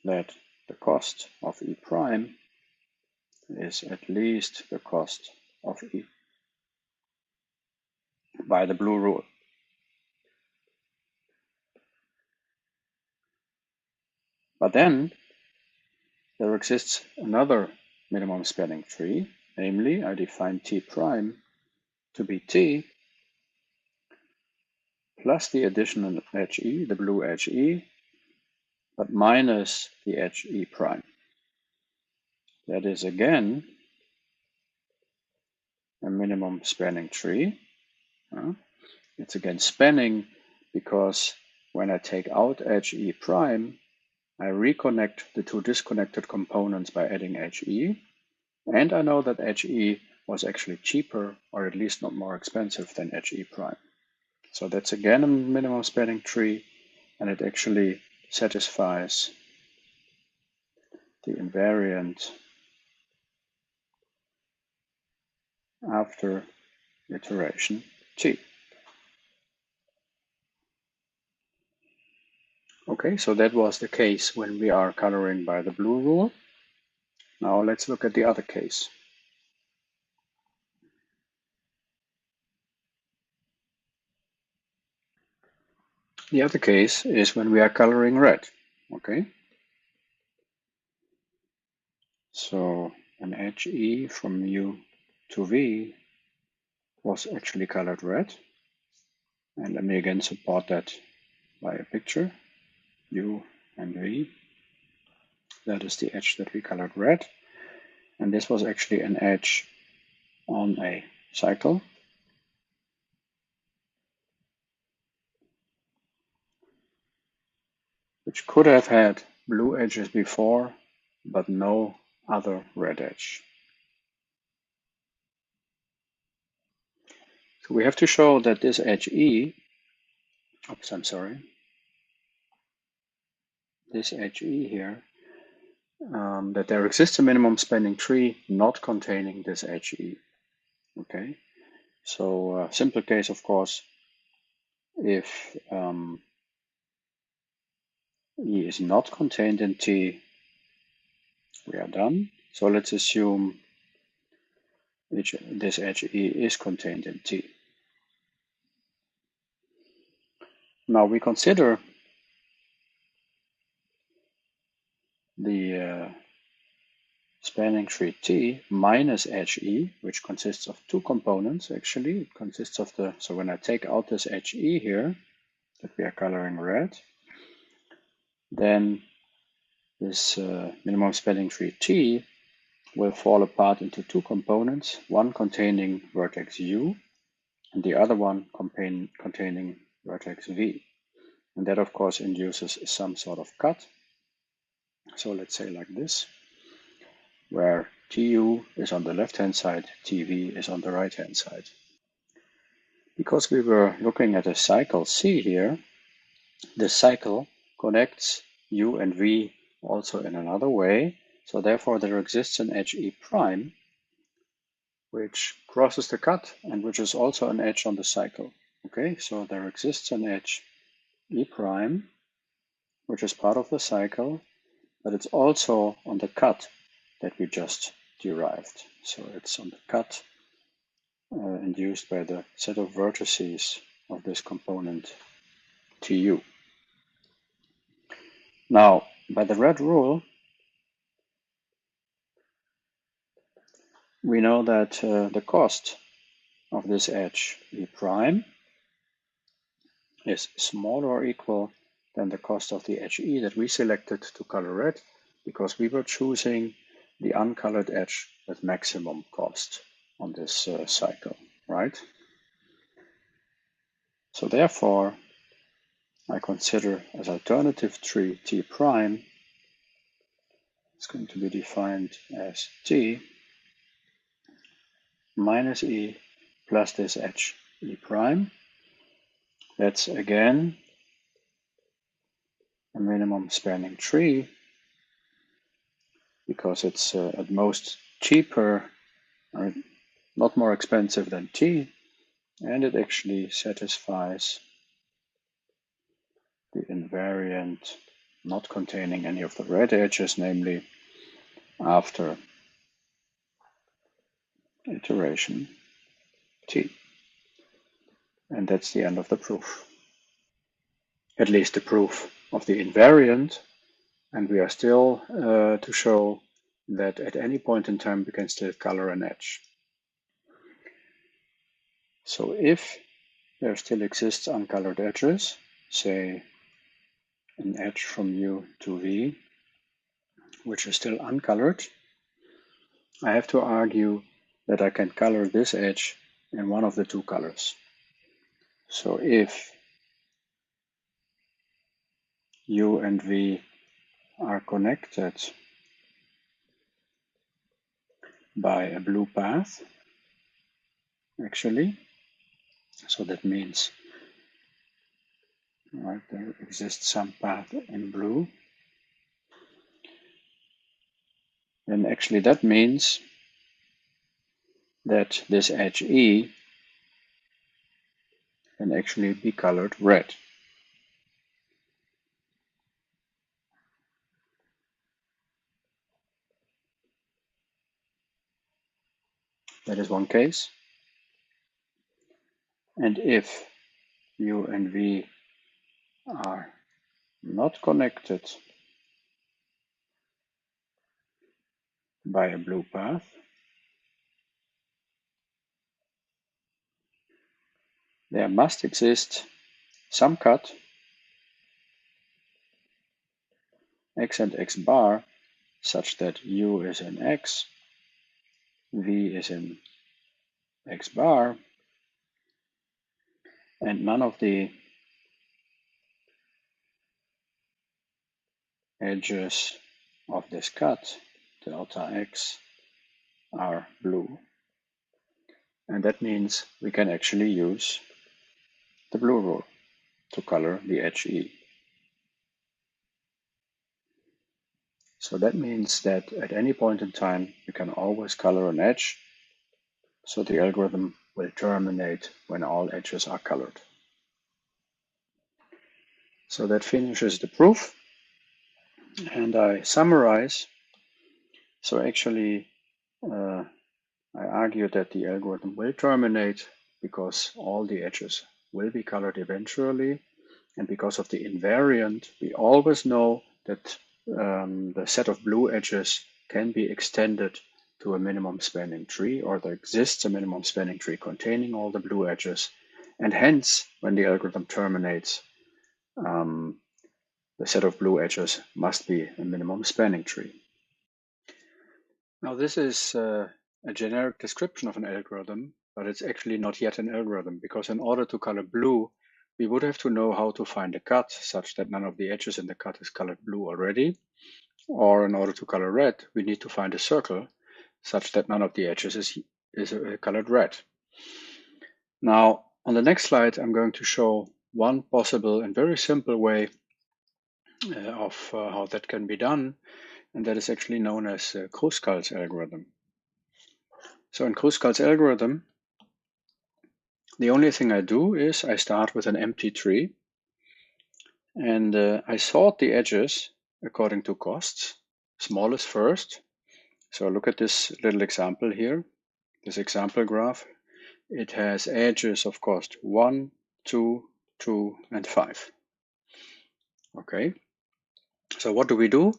that the cost of E prime is at least the cost of E by the blue rule. But then there exists another minimum spanning tree, namely I define T prime to be T plus the additional edge E, the blue edge E, but minus the edge E prime. That is again a minimum spanning tree. It's again spanning because when I take out edge E prime, I reconnect the two disconnected components by adding edge E, and I know that edge E was actually cheaper, or at least not more expensive than edge E prime. So that's again a minimum spanning tree, and it actually satisfies the invariant after iteration T. Okay, so that was the case when we are coloring by the blue rule. Now let's look at the other case. The other case is when we are coloring red. Okay, so an edge E from U to V was actually colored red. And let me again support that by a picture, U and V. That is the edge that we colored red. And this was actually an edge on a cycle. Which could have had blue edges before, but no other red edge. So we have to show that this edge E, this edge E here, that there exists a minimum spanning tree not containing this edge E. Okay, so simple case, of course, if E is not contained in T, we are done. So let's assume this edge E is contained in T. Now we consider the spanning tree T minus HE, which consists of two components actually. It consists of so when I take out this HE here, that we are coloring red, then this minimum spanning tree T will fall apart into two components, one containing vertex U and the other one containing vertex V. And that of course induces some sort of cut. So let's say like this, where TU is on the left-hand side, TV is on the right-hand side. Because we were looking at a cycle C here, the cycle connects U and V also in another way. So therefore there exists an edge E prime, which crosses the cut and which is also an edge on the cycle. Okay, so there exists an edge E prime, which is part of the cycle, but it's also on the cut that we just derived. So it's on the cut induced by the set of vertices of this component Tu. Now, by the red rule, we know that the cost of this edge E prime is smaller or equal than the cost of the edge E that we selected to color red, because we were choosing the uncolored edge with maximum cost on this cycle, right? So therefore, I consider as alternative tree T prime, it's going to be defined as T minus E plus this edge E prime. That's again a minimum spanning tree, because it's at most cheaper, or not more expensive than T, and it actually satisfies the invariant not containing any of the red edges, namely after iteration T. And that's the end of the proof. At least the proof of the invariant, and we are still to show that at any point in time we can still color an edge. So if there still exists uncolored edges, say an edge from U to V, which is still uncolored, I have to argue that I can color this edge in one of the two colors. So if U and V are connected by a blue path, actually, so that means there exists some path in blue, then actually that means that this edge E can actually be colored red. That is one case. And if U and V are not connected by a blue path, there must exist some cut x and x bar such that U is in x, V is in x bar, and none of the edges of this cut, delta x, are blue. And that means we can actually use the blue rule to color the edge E. So that means that at any point in time, you can always color an edge, so the algorithm will terminate when all edges are colored. So that finishes the proof, and I summarize. So actually, I argue that the algorithm will terminate because all the edges will be colored eventually, And because of the invariant, we always know that the set of blue edges can be extended to a minimum spanning tree, or there exists a minimum spanning tree containing all the blue edges. And hence, when the algorithm terminates, the set of blue edges must be a minimum spanning tree. Now, this is a generic description of an algorithm, but it's actually not yet an algorithm, because in order to color blue, we would have to know how to find a cut such that none of the edges in the cut is colored blue already. Or in order to color red, we need to find a circle such that none of the edges is colored red. Now, on the next slide, I'm going to show one possible and very simple way of how that can be done, and that is actually known as Kruskal's algorithm. So in Kruskal's algorithm, the only thing I do is I start with an empty tree, and I sort the edges according to costs, smallest first. So look at this little example here, this example graph. It has edges of cost 1, 2, 2, and 5. Okay, so what do?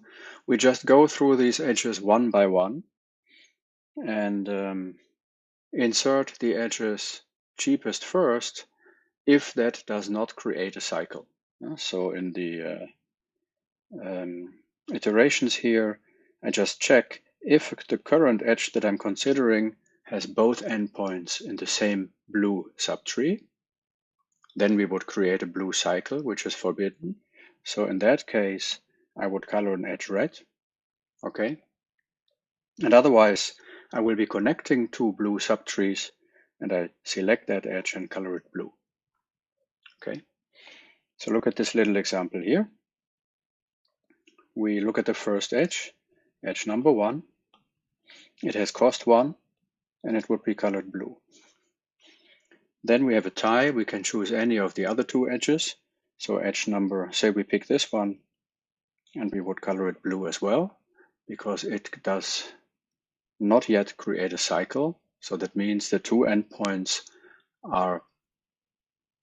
We just go through these edges one by one and insert the edges cheapest first if that does not create a cycle. So in the iterations here, I just check if the current edge that I'm considering has both endpoints in the same blue subtree. Then we would create a blue cycle, which is forbidden. So in that case, I would color an edge red. Okay. And otherwise, I will be connecting two blue subtrees, and I select that edge and color it blue. Okay. So look at this little example here. We look at the first edge number 1. It has cost 1, and it would be colored blue. Then we have a tie. We can choose any of the other two edges. So edge number, say we pick this one, and we would color it blue as well, because it does not yet create a cycle. So that means the two endpoints are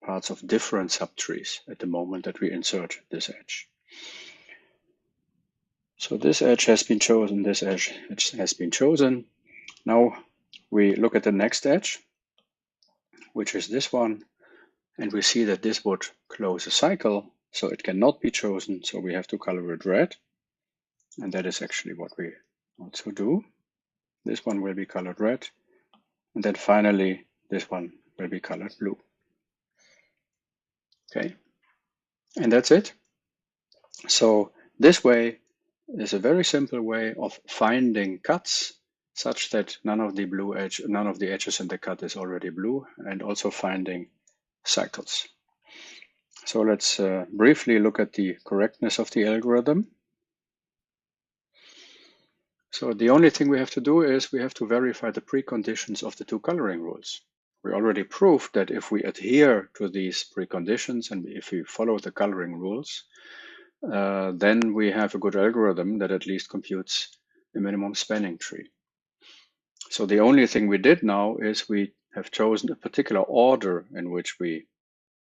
parts of different subtrees at the moment that we insert this edge. So this edge has been chosen, this edge has been chosen. Now we look at the next edge, which is this one, and we see that this would close a cycle, so it cannot be chosen, so we have to color it red. And that is actually what we also do. This one will be colored red, and then finally this one will be colored blue. Okay, and that's it. So this way is a very simple way of finding cuts such that none of the edges in the cut is already blue, and also finding cycles. So let's briefly look at the correctness of the algorithm. So the only thing we have to do is we have to verify the preconditions of the two coloring rules. We already proved that if we adhere to these preconditions and if we follow the coloring rules, then we have a good algorithm that at least computes the minimum spanning tree. So the only thing we did now is we have chosen a particular order in which we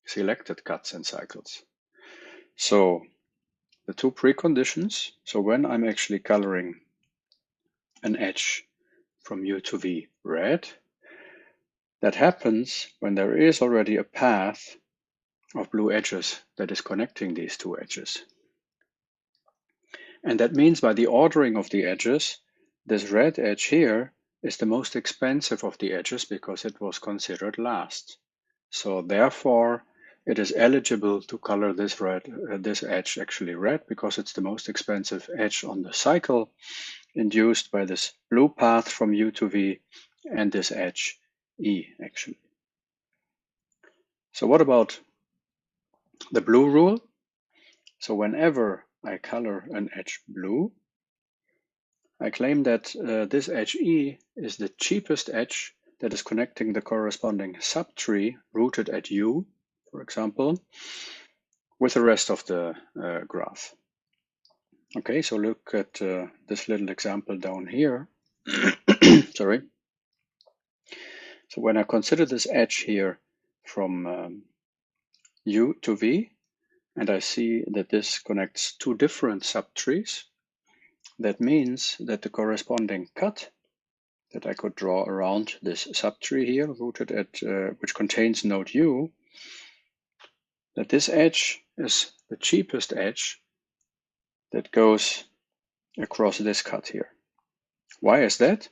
selected cuts and cycles. So the two preconditions, so when I'm actually coloring an edge from U to V red, that happens when there is already a path of blue edges that is connecting these two edges. And that means by the ordering of the edges, this red edge here is the most expensive of the edges because it was considered last. So therefore, it is eligible to color this edge actually red because it's the most expensive edge on the cycle, induced by this blue path from U to V and this edge E actually. So what about the blue rule? So whenever I color an edge blue, I claim that this edge E is the cheapest edge that is connecting the corresponding subtree rooted at U, for example, with the rest of the graph. Okay, so look at this little example down here. Sorry. So when I consider this edge here from U to V, and I see that this connects two different subtrees. That means that the corresponding cut that I could draw around this subtree here, rooted at which contains node U, that this edge is the cheapest edge that goes across this cut here. Why is that?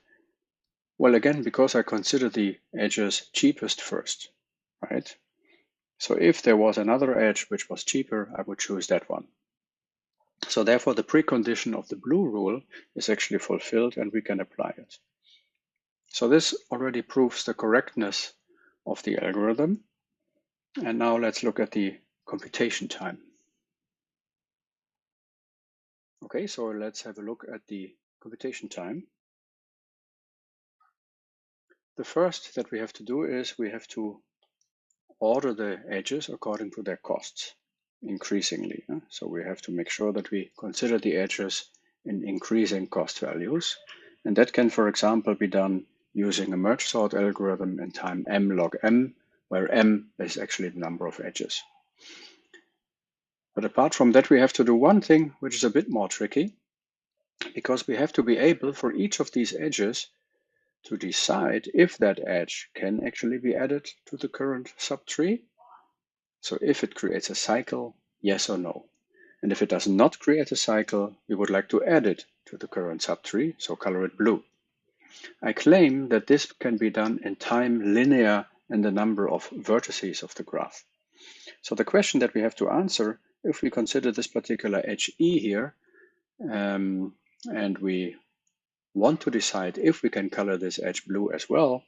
Well, again, because I consider the edges cheapest first, right? So if there was another edge which was cheaper, I would choose that one. So therefore, the precondition of the blue rule is actually fulfilled and we can apply it. So this already proves the correctness of the algorithm. And now let's look at the computation time. Okay, so let's have a look at the computation time. The first that we have to do is we have to order the edges according to their costs increasingly. So we have to make sure that we consider the edges in increasing cost values. And that can, for example, be done using a merge sort algorithm in time m log m, where m is actually the number of edges. But apart from that, we have to do one thing which is a bit more tricky, because we have to be able for each of these edges to decide if that edge can actually be added to the current subtree. So if it creates a cycle, yes or no. And if it does not create a cycle, we would like to add it to the current subtree, so color it blue. I claim that this can be done in time linear in the number of vertices of the graph. So the question that we have to answer, if we consider this particular edge E here, and we want to decide if we can color this edge blue as well,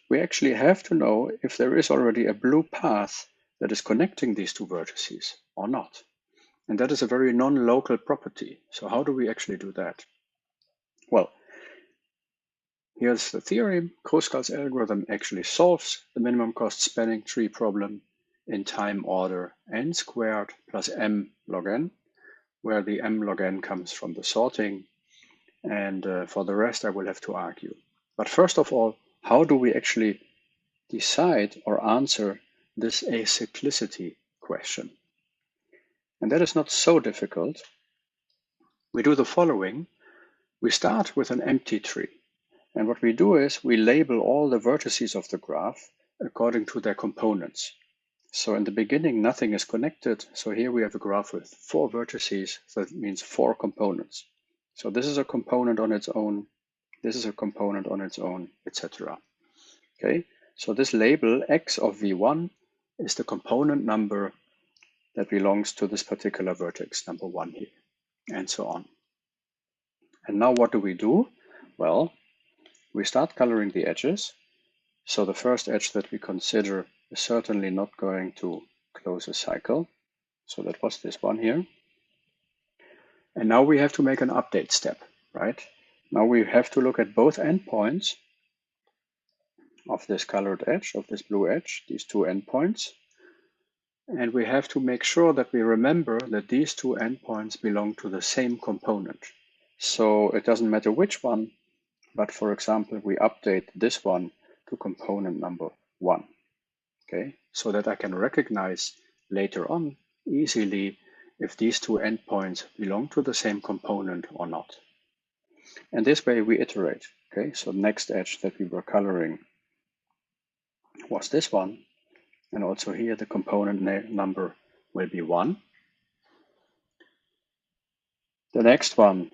we actually have to know if there is already a blue path that is connecting these two vertices or not. And that is a very non-local property. So how do we actually do that? Well, here's the theorem. Kruskal's algorithm actually solves the minimum cost spanning tree problem in time order n squared plus m log n, where the m log n comes from the sorting. And for the rest, I will have to argue. But first of all, how do we actually decide or answer this acyclicity question? And that is not so difficult. We do the following. We start with an empty tree. And what we do is we label all the vertices of the graph according to their components. So in the beginning, nothing is connected. So here we have a graph with 4 vertices. So that means 4 components. So this is a component on its own. This is a component on its own, etc. Okay, so this label x of v1 is the component number that belongs to this particular vertex, number 1 here, and so on. And now what do we do? Well, we start coloring the edges. So the first edge that we consider is certainly not going to close a cycle. So that was this one here. And now we have to make an update step, right? Now we have to look at both endpoints of this colored edge, of this blue edge, these two endpoints. And we have to make sure that we remember that these two endpoints belong to the same component. So it doesn't matter which one, but for example, we update this one to component number 1, okay? So that I can recognize later on easily if these two endpoints belong to the same component or not. And this way we iterate, okay? So the next edge that we were coloring was this one. And also here the component number will be 1. The next one,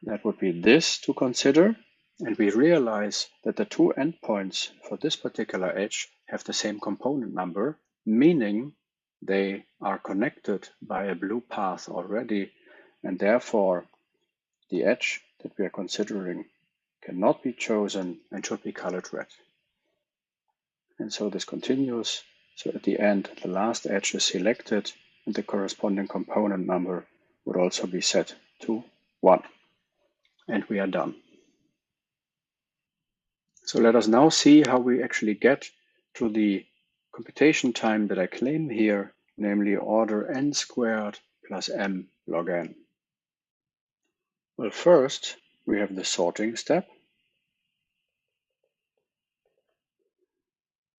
that would be this to consider. And we realize that the two endpoints for this particular edge have the same component number, meaning they are connected by a blue path already. And therefore, the edge that we are considering cannot be chosen and should be colored red. And so this continues. So at the end, the last edge is selected and the corresponding component number would also be set to 1. And we are done. So let us now see how we actually get to the computation time that I claim here, namely order n squared plus m log n. Well, first we have the sorting step.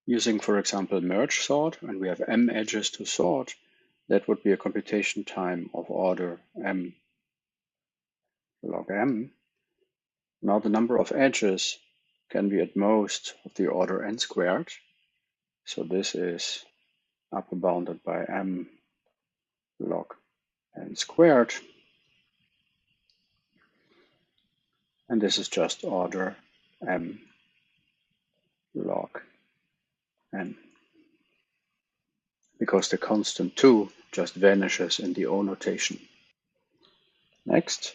Using, for example, merge sort, and we have m edges to sort, that would be a computation time of order m log m. Now the number of edges can be at most of the order n squared. So this is upper bounded by m log n squared. And this is just order m log n, because the constant 2 just vanishes in the O notation. Next,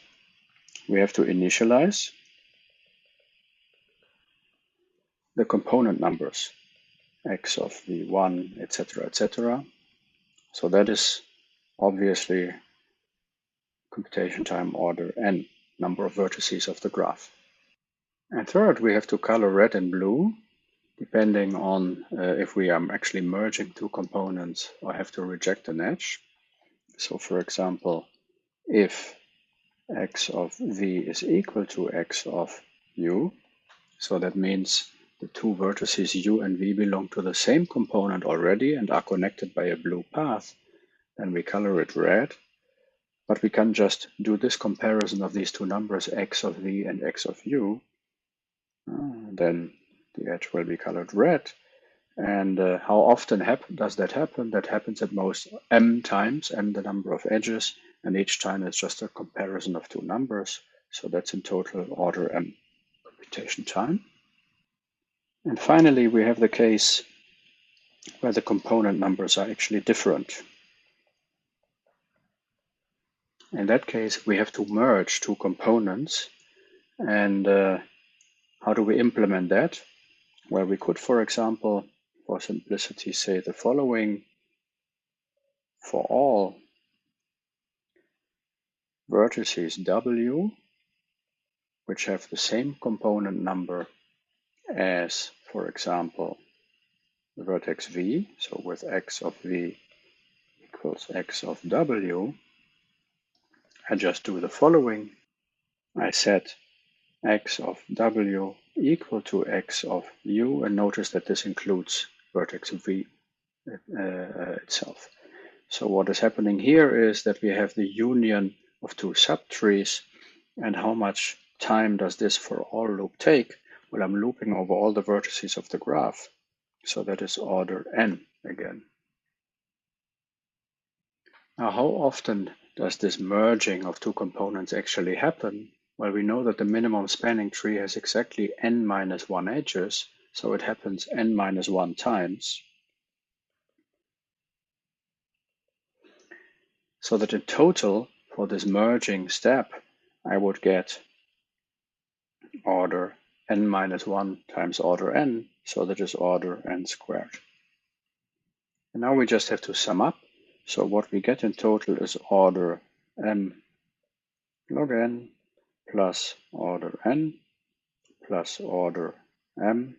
we have to initialize the component numbers, x of v1, etc., etc. So that is obviously computation time order n, number of vertices of the graph. And third, we have to color red and blue, depending on if we are actually merging two components or have to reject an edge. So for example, if x of v is equal to x of u, so that means the two vertices u and v belong to the same component already and are connected by a blue path, then we color it red. But we can just do this comparison of these two numbers, x of v and x of u. Then the edge will be colored red. And how often does that happen? That happens at most m times, m the number of edges, and each time it's just a comparison of two numbers. So that's in total order m computation time. And finally, we have the case where the component numbers are actually different. In that case, we have to merge two components. And how do we implement that? Well, we could, for example, for simplicity, say the following: for all vertices W, which have the same component number as, for example, the vertex V, so with x of V equals x of W, I just do the following. I set x of W equal to x of U, and notice that this includes vertex V itself. So what is happening here is that we have the union of two subtrees, and how much time does this for all loop take? Well, I'm looping over all the vertices of the graph, so that is order n again. Now, how often does this merging of two components actually happen? Well, we know that the minimum spanning tree has exactly n minus 1 edges, so it happens n minus 1 times. So that in total, for this merging step, I would get order n minus 1 times order n, so that is order n squared. And now we just have to sum up. So what we get in total is order m log n plus order n plus order m,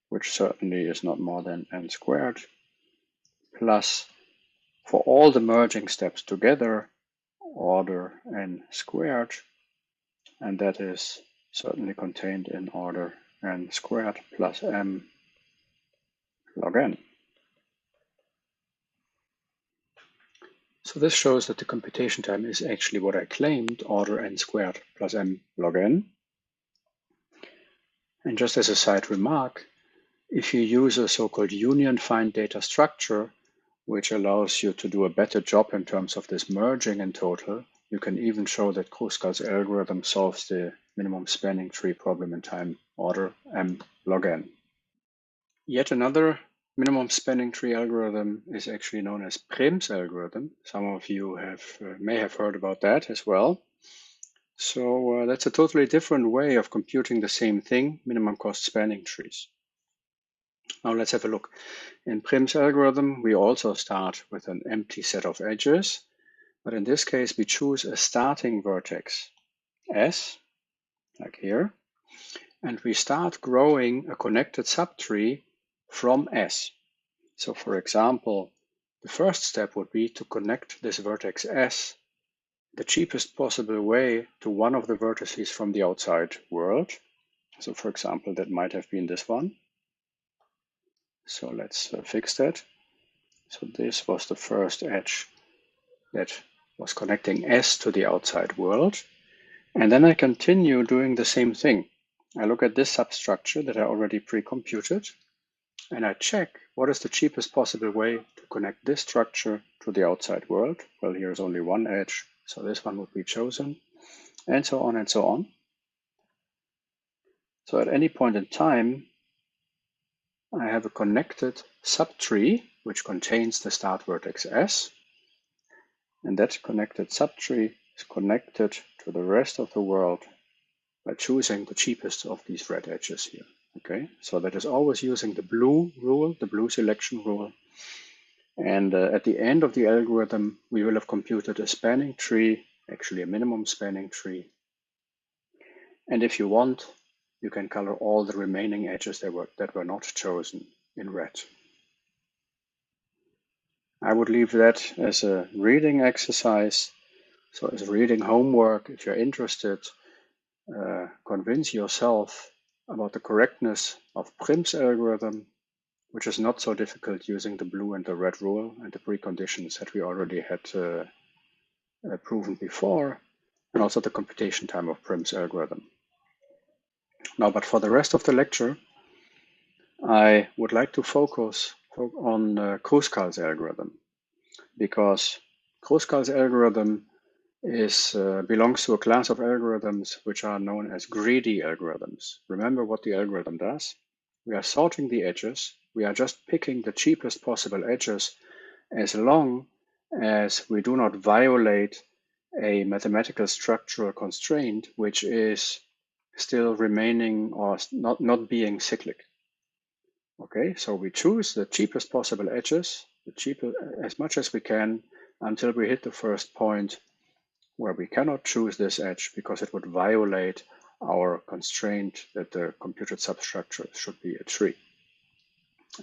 which certainly is not more than n squared, plus, for all the merging steps together, order n squared, and that is certainly contained in order n squared plus m log n. So this shows that the computation time is actually what I claimed, order n squared plus m log n. And just as a side remark, if you use a so-called union find data structure, which allows you to do a better job in terms of this merging in total, you can even show that Kruskal's algorithm solves the minimum spanning tree problem in time order m log n. Yet another minimum spanning tree algorithm is actually known as Prim's algorithm. Some of you may have heard about that as well. So that's a totally different way of computing the same thing, minimum cost spanning trees. Now let's have a look. In Prim's algorithm, we also start with an empty set of edges, but in this case, we choose a starting vertex S, like here, and we start growing a connected subtree from S. So for example, the first step would be to connect this vertex S the cheapest possible way to one of the vertices from the outside world. So for example, that might have been this one. So let's fix that. So this was the first edge that was connecting S to the outside world. And then I continue doing the same thing. I look at this substructure that I already pre-computed, and I check what is the cheapest possible way to connect this structure to the outside world. Well, here's only one edge, so this one would be chosen, and so on and so on. So at any point in time, I have a connected subtree which contains the start vertex S, and that connected subtree is connected to the rest of the world by choosing the cheapest of these red edges here. Okay, so that is always using the blue rule, the blue selection rule. And at the end of the algorithm, we will have computed a spanning tree, actually a minimum spanning tree. And if you want, you can color all the remaining edges that were not chosen in red. I would leave that as a reading exercise. So as reading homework, if you're interested, convince yourself about the correctness of Prim's algorithm, which is not so difficult using the blue and the red rule and the preconditions that we already had proven before, and also the computation time of Prim's algorithm. Now, but for the rest of the lecture, I would like to focus on Kruskal's algorithm, because Kruskal's algorithm belongs to a class of algorithms which are known as greedy algorithms. Remember what the algorithm does? We are sorting the edges. We are just picking the cheapest possible edges as long as we do not violate a mathematical structural constraint which is still remaining or not being cyclic. Okay, so we choose the cheapest possible edges, as much as we can, until we hit the first point where we cannot choose this edge because it would violate our constraint that the computed substructure should be a tree.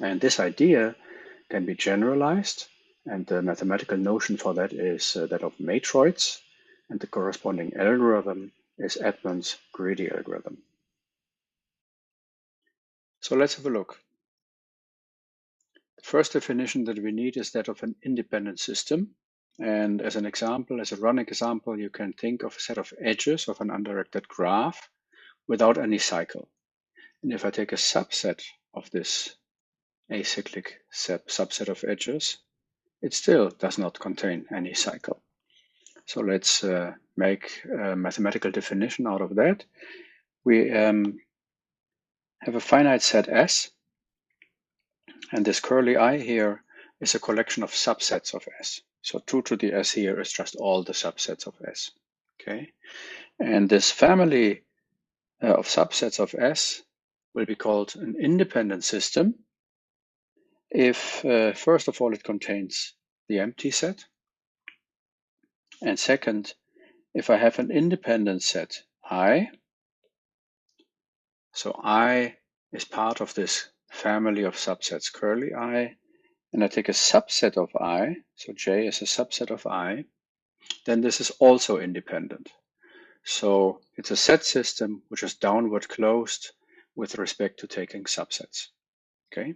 And this idea can be generalized, and the mathematical notion for that is that of matroids, and the corresponding algorithm is Edmonds' greedy algorithm. So let's have a look. The first definition that we need is that of an independent system. And as an example, as a running example, you can think of a set of edges of an undirected graph without any cycle. And if I take a subset of this acyclic subset of edges, it still does not contain any cycle. So let's make a mathematical definition out of that. We have a finite set S, and this curly I here is a collection of subsets of S. So 2 to the S here is just all the subsets of S. Okay, and this family of subsets of S will be called an independent system if, first of all, it contains the empty set, and second, if I have an independent set I, so I is part of this family of subsets curly I, and I take a subset of I, so J is a subset of I, then this is also independent. So it's a set system which is downward closed with respect to taking subsets. Okay.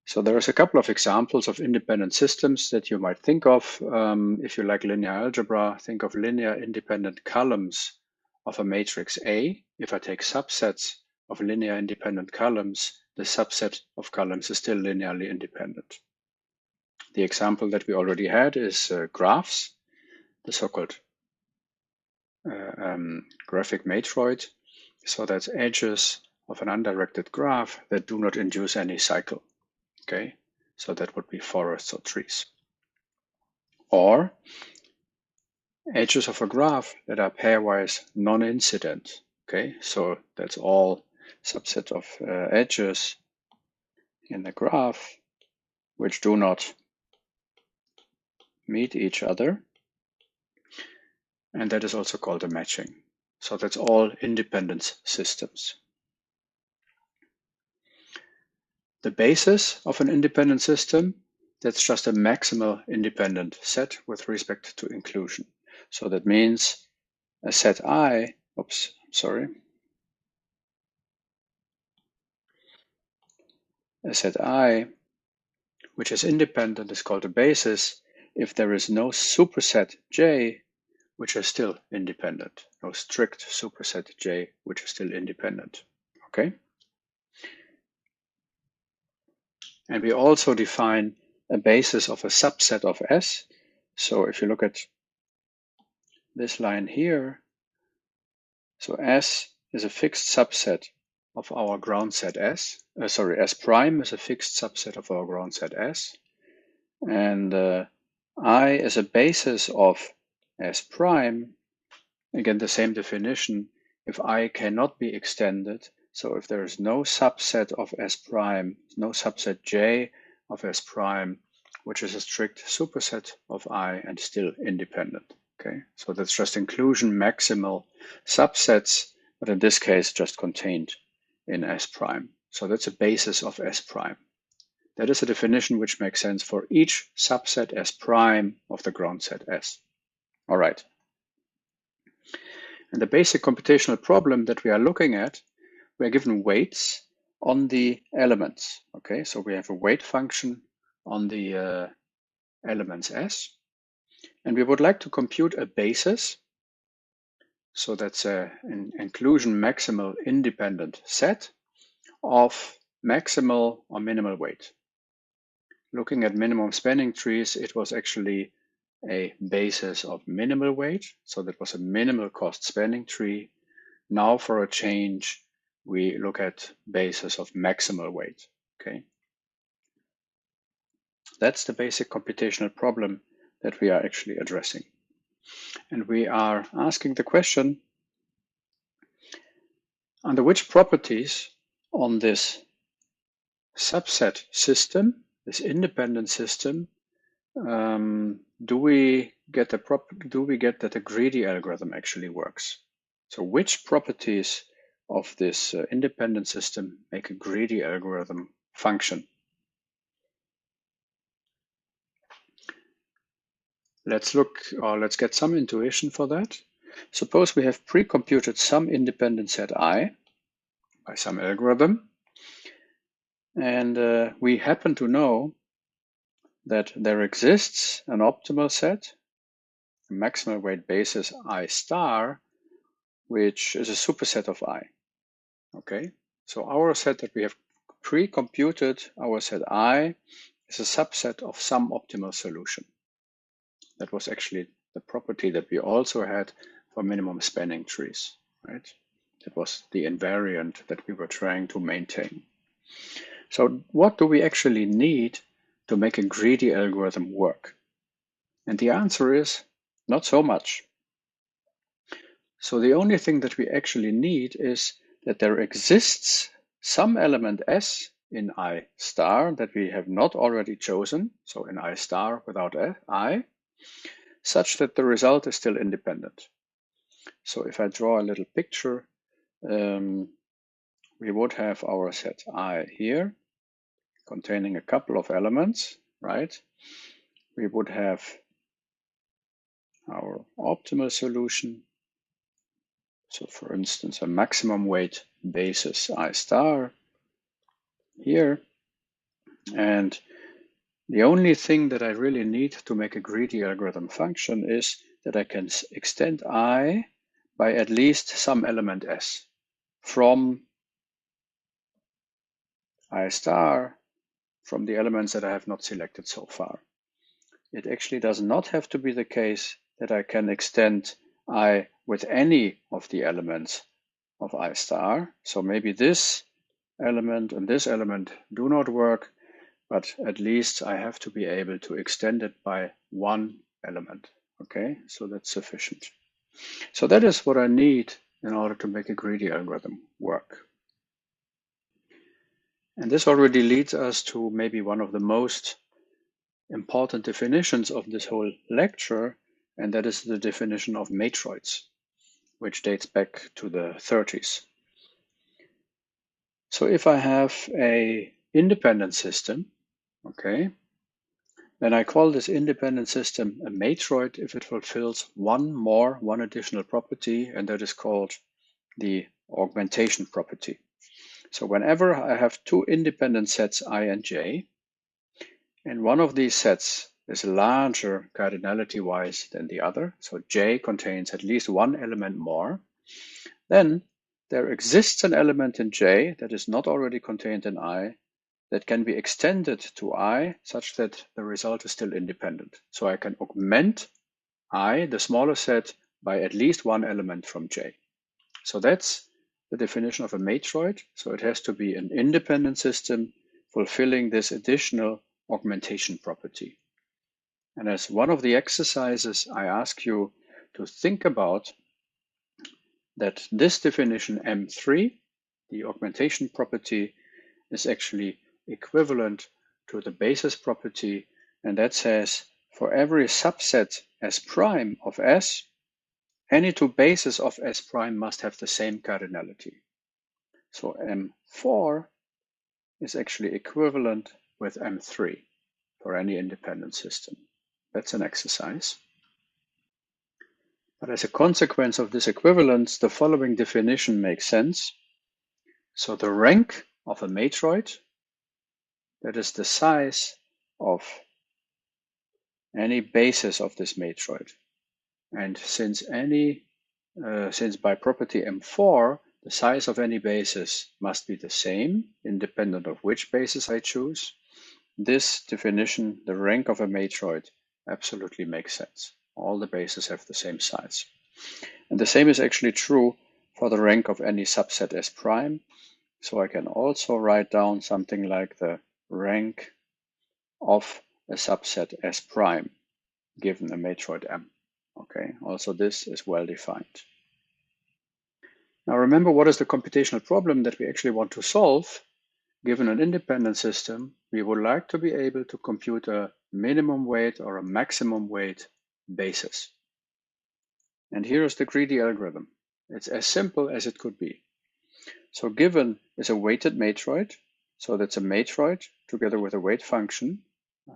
So there's a couple of examples of independent systems that you might think of. If you like linear algebra, think of linear independent columns of a matrix A. If I take subsets of linear independent columns, the subset of columns is still linearly independent. The example that we already had is graphs, the so-called graphic matroid. So that's edges of an undirected graph that do not induce any cycle. Okay, so that would be forests or trees. Or edges of a graph that are pairwise non-incident. Okay, so that's all subset of edges in the graph which do not meet each other. And that is also called a matching. So that's all independence systems. The basis of an independent system, that's just a maximal independent set with respect to inclusion. So that means a set I, a set I which is independent is called a basis if there is no superset J which is still independent, no strict superset J which is still independent. Okay? And we also define a basis of a subset of S. So if you look at this line here, so S is a fixed subset of our ground set S. S prime is a fixed subset of our ground set S. And I is a basis of S prime. Again, the same definition. If I cannot be extended, so if there is no subset of S prime, no subset J of S prime, which is a strict superset of I and still independent. Okay, so that's just inclusion maximal subsets, but in this case just contained in S prime. So that's a basis of S prime. That is a definition which makes sense for each subset S prime of the ground set S. All right. And the basic computational problem that we are looking at, we are given weights on the elements. Okay, so we have a weight function on the elements S, and we would like to compute a basis. So that's an inclusion maximal independent set of maximal or minimal weight. Looking at minimum spanning trees, it was actually a basis of minimal weight. So that was a minimal cost spanning tree. Now for a change, we look at basis of maximal weight. Okay. That's the basic computational problem that we are actually addressing. And we are asking the question, under which properties on this subset system, this independent system, do we get that the greedy algorithm actually works? So which properties of this independent system make a greedy algorithm function? Let's get some intuition for that. Suppose we have pre-computed some independent set I by some algorithm, and we happen to know that there exists an optimal set, a maximal weight basis I star, which is a superset of I. Okay, so our set that we have pre-computed, our set I, is a subset of some optimal solution. That was actually the property that we also had for minimum spanning trees, right? That was the invariant that we were trying to maintain. So what do we actually need to make a greedy algorithm work? And the answer is not so much. So the only thing that we actually need is that there exists some element S in I star that we have not already chosen, so in I star without I, such that the result is still independent. So if I draw a little picture, we would have our set I here containing a couple of elements, right? We would have our optimal solution. So for instance, a maximum weight basis I star here. And the only thing that I really need to make a greedy algorithm function is that I can extend I by at least some element S from I star from the elements that I have not selected so far. It actually does not have to be the case that I can extend I with any of the elements of I star. So maybe this element and this element do not work, but at least I have to be able to extend it by one element. Okay, so that's sufficient. So that is what I need in order to make a greedy algorithm work. And this already leads us to maybe one of the most important definitions of this whole lecture, and that is the definition of matroids, which dates back to the 30s. So if I have a independent system, okay, then I call this independent system a matroid if it fulfills one additional property, and that is called the augmentation property. So whenever I have two independent sets I and j, and one of these sets is larger cardinality-wise than the other, so j contains at least one element more, then there exists an element in j that is not already contained in I that can be extended to I such that the result is still independent. So I can augment I, the smaller set, by at least one element from j. So that's the definition of a matroid. So it has to be an independent system fulfilling this additional augmentation property. And as one of the exercises, I ask you to think about that this definition M3, the augmentation property, is actually equivalent to the basis property, and that says for every subset S prime of S, any two bases of S prime must have the same cardinality. So M4 is actually equivalent with M3 for any independent system. That's an exercise. But as a consequence of this equivalence, the following definition makes sense. So the rank of a matroid, that is the size of any basis of this matroid. And since by property M4, the size of any basis must be the same, independent of which basis I choose, this definition, the rank of a matroid, absolutely makes sense. All the bases have the same size. And the same is actually true for the rank of any subset S prime. So I can also write down something like the rank of a subset S prime given a matroid M. Okay, also this is well defined. Now remember, what is the computational problem that we actually want to solve? Given an independent system, we would like to be able to compute a minimum weight or a maximum weight basis. And here is the greedy algorithm. It's as simple as it could be. So given is a weighted matroid, so that's a matroid together with a weight function.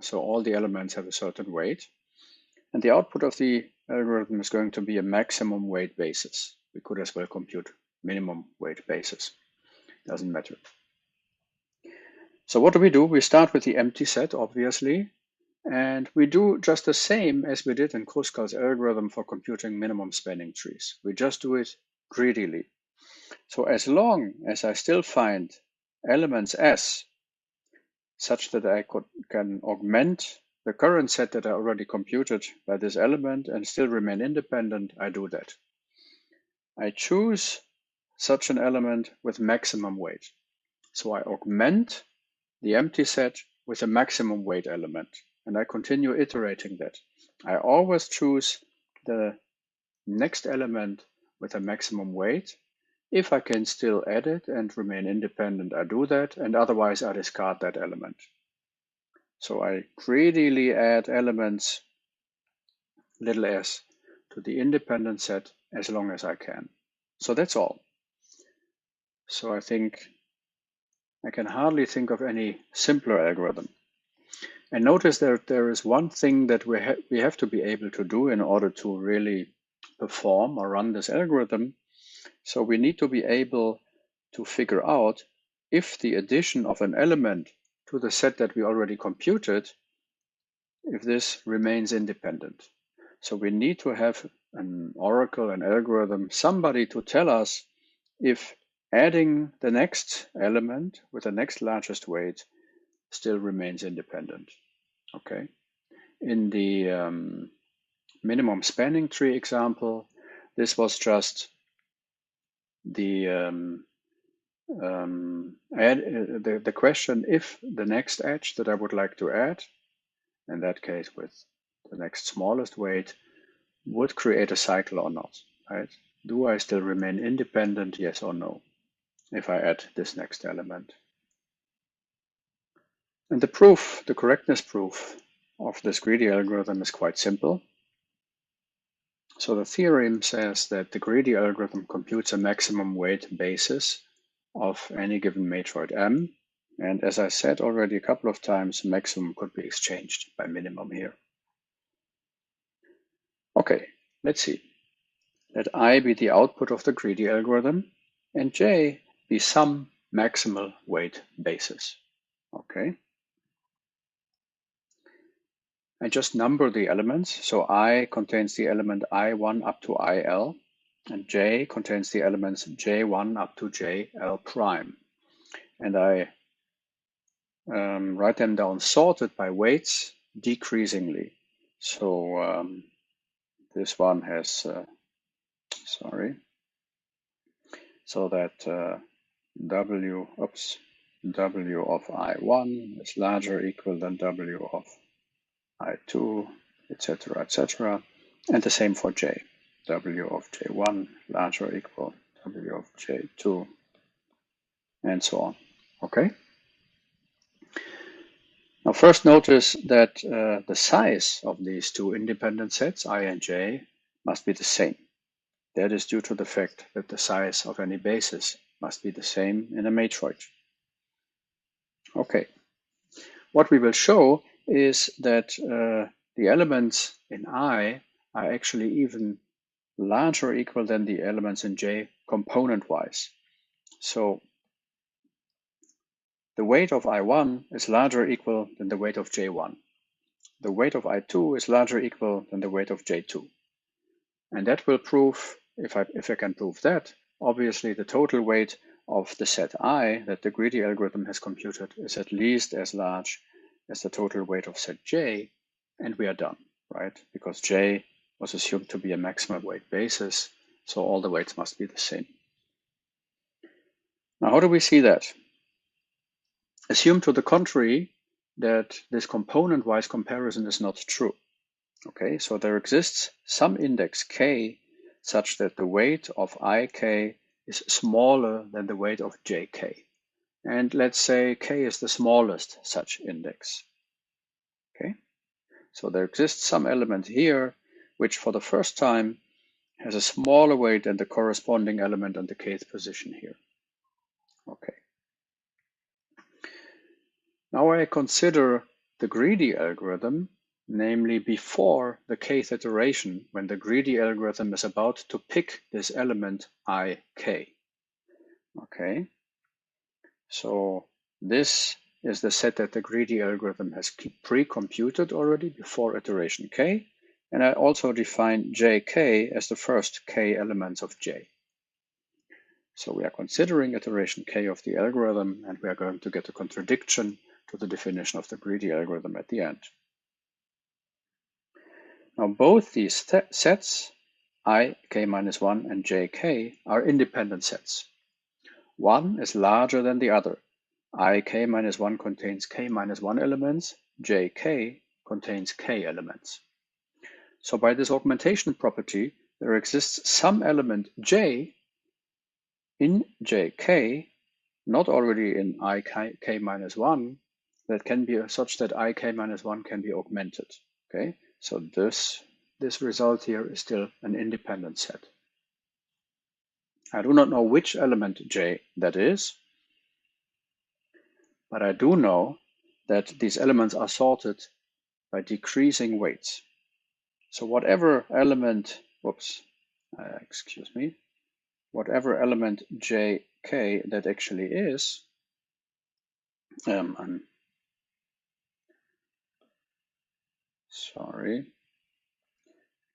So all the elements have a certain weight. And the output of the algorithm is going to be a maximum weight basis. We could as well compute minimum weight basis. Doesn't matter. So what do? We start with the empty set, obviously, and we do just the same as we did in Kruskal's algorithm for computing minimum spanning trees. We just do it greedily. So as long as I still find elements S such that I can augment the current set that I already computed by this element and still remain independent, I do that. I choose such an element with maximum weight. So I augment the empty set with a maximum weight element, and I continue iterating that. I always choose the next element with a maximum weight. If I can still add it and remain independent, I do that, and otherwise I discard that element. So I greedily add elements, little s, to the independent set as long as I can. So that's all. So I think I can hardly think of any simpler algorithm. And notice that there is one thing that we have to be able to do in order to really perform or run this algorithm. So we need to be able to figure out if the addition of an element to the set that we already computed, if this remains independent. So we need to have an oracle, an algorithm, somebody to tell us if adding the next element with the next largest weight still remains independent. Okay. In the minimum spanning tree example, this was just the the question if the next edge that I would like to add, in that case with the next smallest weight, would create a cycle or not, right? Do I still remain independent, yes or no, if I add this next element? And the proof, the correctness proof of this greedy algorithm is quite simple. So the theorem says that the greedy algorithm computes a maximum weight basis of any given matroid M. And as I said already a couple of times, maximum could be exchanged by minimum here. Okay, let's see. Let I be the output of the greedy algorithm and J be some maximal weight basis. Okay. I just number the elements. So I contains the element I1 up to IL, and J contains the elements J1 up to JL prime. And I write them down sorted by weights decreasingly. So this one has, so that W of I1 is larger or equal than W of I2, etc., etc. And the same for J. W of J1 larger or equal W of J2, and so on. Okay? Now first notice that the size of these two independent sets, I and J, must be the same. That is due to the fact that the size of any basis must be the same in a matroid. Okay. What we will show is that the elements in I are actually even larger or equal than the elements in J component-wise. So the weight of I1 is larger or equal than the weight of J1. The weight of I2 is larger or equal than the weight of J2. And that will prove, if I can prove that, obviously the total weight of the set I that the greedy algorithm has computed is at least as large as the total weight of set J, and we are done, right? Because J was assumed to be a maximal weight basis, so all the weights must be the same. Now, how do we see that? Assume to the contrary that this component-wise comparison is not true. Okay, so there exists some index k such that the weight of ik is smaller than the weight of jk. And let's say k is the smallest such index. Okay, so there exists some element here which for the first time has a smaller weight than the corresponding element on the kth position here. Okay. Now I consider the greedy algorithm, namely before the kth iteration, when the greedy algorithm is about to pick this element ik. Okay, so this is the set that the greedy algorithm has pre-computed already before iteration k, and I also define jk as the first k elements of j. So we are considering iteration k of the algorithm, and we are going to get a contradiction to the definition of the greedy algorithm at the end. Now both these sets, I, k minus 1 and jk, are independent sets. One is larger than the other. I, k minus 1 contains k minus 1 elements, jk contains k elements. So by this augmentation property, there exists some element j in jk, not already in I, k minus 1, that can be such that I, k minus 1 can be augmented. Okay, so this result here is still an independent set. I do not know which element j that is, but I do know that these elements are sorted by decreasing weights. So whatever element, whatever element jk that actually is, I'm sorry,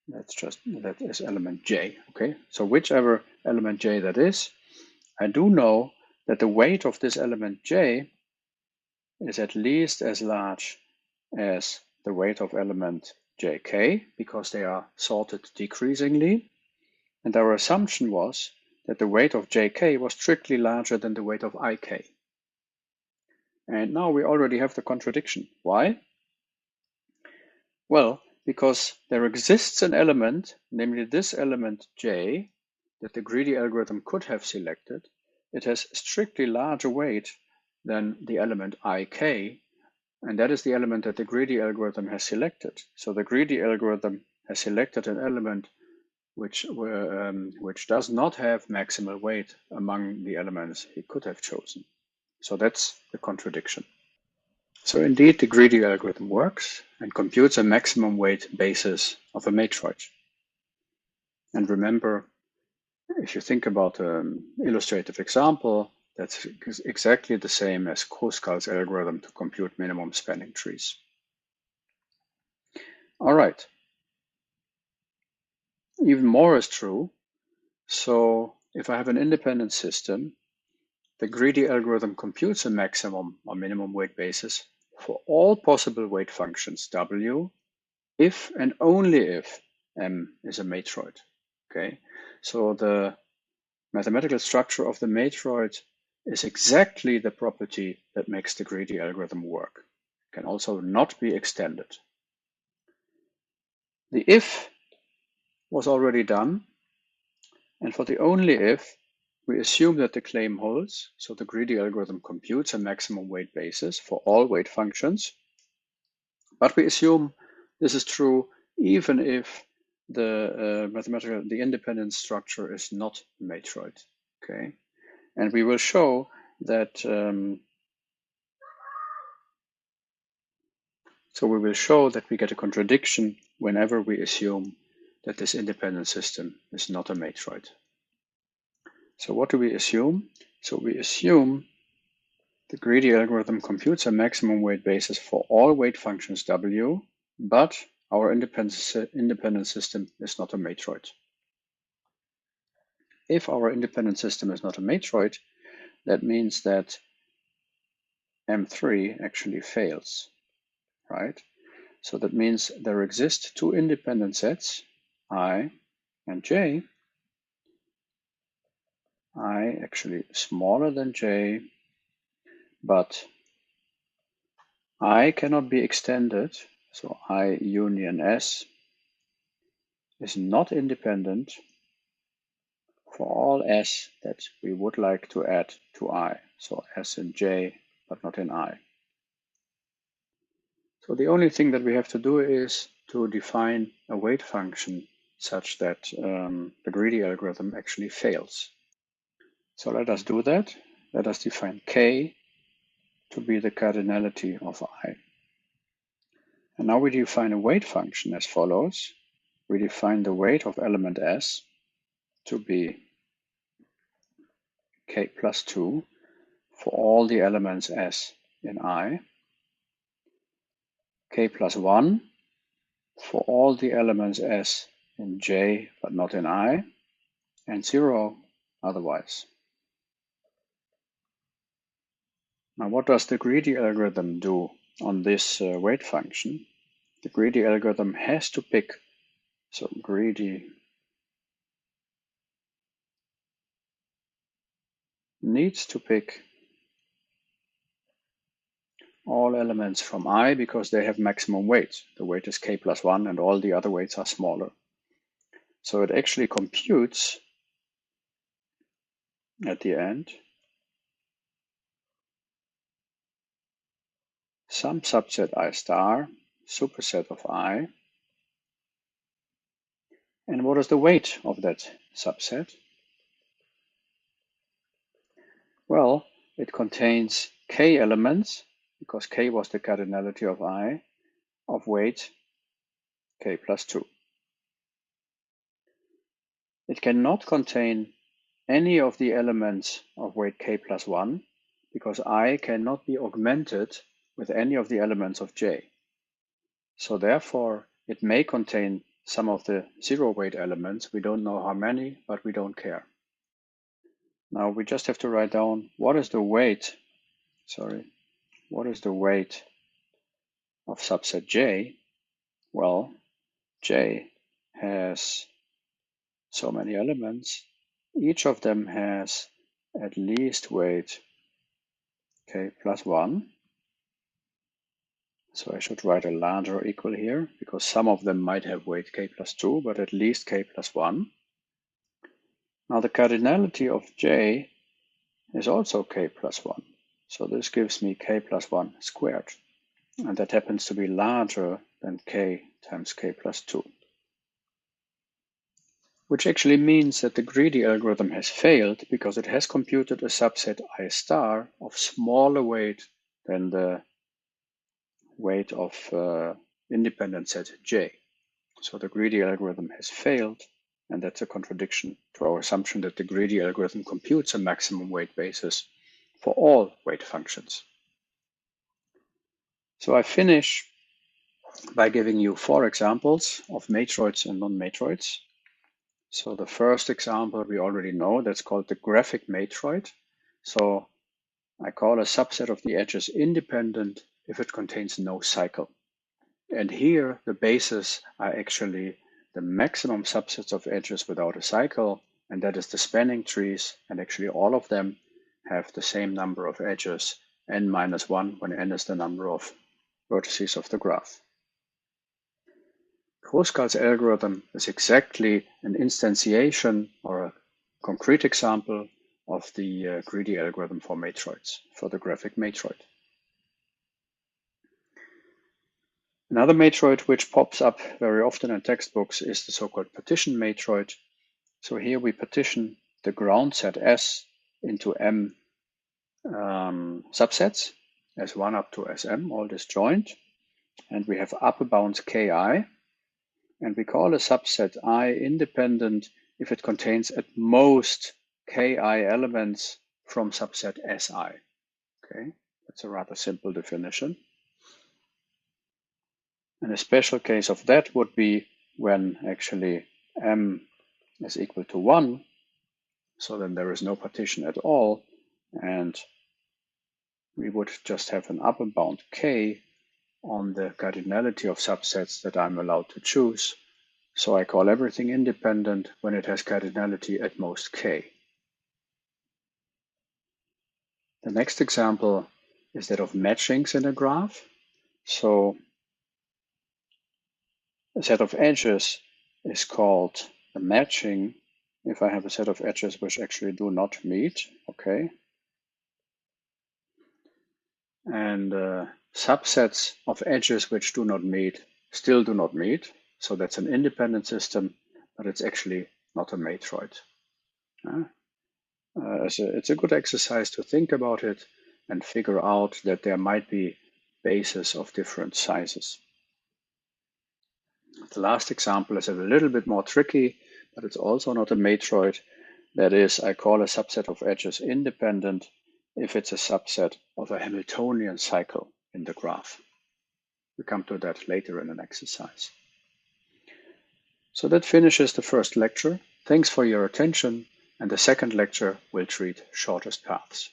that is element j, okay? So whichever element j that is, I do know that the weight of this element j is at least as large as the weight of element jk, because they are sorted decreasingly. And our assumption was that the weight of jk was strictly larger than the weight of ik. And now we already have the contradiction. Why? Well, because there exists an element, namely this element j, that the greedy algorithm could have selected. It has strictly larger weight than the element ik, and that is the element that the greedy algorithm has selected. So the greedy algorithm has selected an element which does not have maximal weight among the elements he could have chosen. So that's the contradiction. So indeed, the greedy algorithm works and computes a maximum weight basis of a matroid. And remember, if you think about an illustrative example, That's exactly the same as Kruskal's algorithm to compute minimum spanning trees. All right. Even more is true. So if I have an independent system, the greedy algorithm computes a maximum or minimum weight basis for all possible weight functions W if and only if M is a matroid. Okay, so the mathematical structure of the matroid is exactly the property that makes the greedy algorithm work. It can also not be extended. The if was already done, and for the only if, we assume that the claim holds, so the greedy algorithm computes a maximum weight basis for all weight functions, but we assume this is true even if the independent structure is not a matroid. Okay, and we will show that. So we will show that we get a contradiction whenever we assume that this independent system is not a matroid. So what do we assume? So we assume the greedy algorithm computes a maximum weight basis for all weight functions W, but our independent system is not a matroid. If our independent system is not a matroid, that means that M3 actually fails, right? So that means there exist two independent sets, I and J. I actually smaller than J, but I cannot be extended, so I union S is not independent for all S that we would like to add to I. So S in J, but not in I. So the only thing that we have to do is to define a weight function such that the greedy algorithm actually fails. So let us do that. Let us define K to be the cardinality of I. And now we define a weight function as follows. We define the weight of element S to be K plus 2 for all the elements S in I, K plus 1 for all the elements S in J but not in I, and 0 otherwise. Now what does the greedy algorithm do on this weight function? The greedy algorithm has to pick, so greedy needs to pick all elements from I because they have maximum weight. The weight is K plus 1 and all the other weights are smaller. So it actually computes at the end some subset I star, superset of I. And what is the weight of that subset? Well, it contains K elements, because K was the cardinality of I, of weight K plus 2. It cannot contain any of the elements of weight K plus 1, because I cannot be augmented with any of the elements of J. So therefore, it may contain some of the zero weight elements. We don't know how many, but we don't care. Now we just have to write down what is the weight, what is the weight of subset J? Well, J has so many elements. Each of them has at least weight K plus 1. So I should write a larger equal here, because some of them might have weight K plus 2, but at least K plus 1. Now the cardinality of J is also K plus 1. So this gives me K plus 1 squared. And that happens to be larger than K times K plus 2. Which actually means that the greedy algorithm has failed because it has computed a subset I star of smaller weight than the weight of independent set J. So the greedy algorithm has failed, and that's a contradiction to our assumption that the greedy algorithm computes a maximum weight basis for all weight functions. So I finish by giving you 4 examples of matroids and non-matroids. So the first example we already know, that's called the graphic matroid. So I call a subset of the edges independent if it contains no cycle. And here the bases are actually the maximum subsets of edges without a cycle, and that is the spanning trees, and actually all of them have the same number of edges, n-1, when n is the number of vertices of the graph. Kruskal's algorithm is exactly an instantiation or a concrete example of the greedy algorithm for matroids, for the graphic matroid. Another matroid which pops up very often in textbooks is the so-called partition matroid. So here we partition the ground set S into M subsets, S1 up to Sm, all disjoint, and we have upper bounds Ki, and we call a subset I independent if it contains at most Ki elements from subset Si. Okay, that's a rather simple definition. And a special case of that would be when actually M is equal to 1, so then there is no partition at all, and we would just have an upper bound K on the cardinality of subsets that I'm allowed to choose. So I call everything independent when it has cardinality at most K. The next example is that of matchings in a graph. So a set of edges is called a matching if I have a set of edges which actually do not meet, okay? And subsets of edges which do not meet still do not meet. So that's an independent system, but it's actually not a matroid. It's a good exercise to think about it and figure out that there might be bases of different sizes. The last example is a little bit more tricky, but it's also not a matroid. That is, I call a subset of edges independent if it's a subset of a Hamiltonian cycle in the graph. We come to that later in an exercise. So that finishes the first lecture. Thanks for your attention, and the second lecture will treat shortest paths.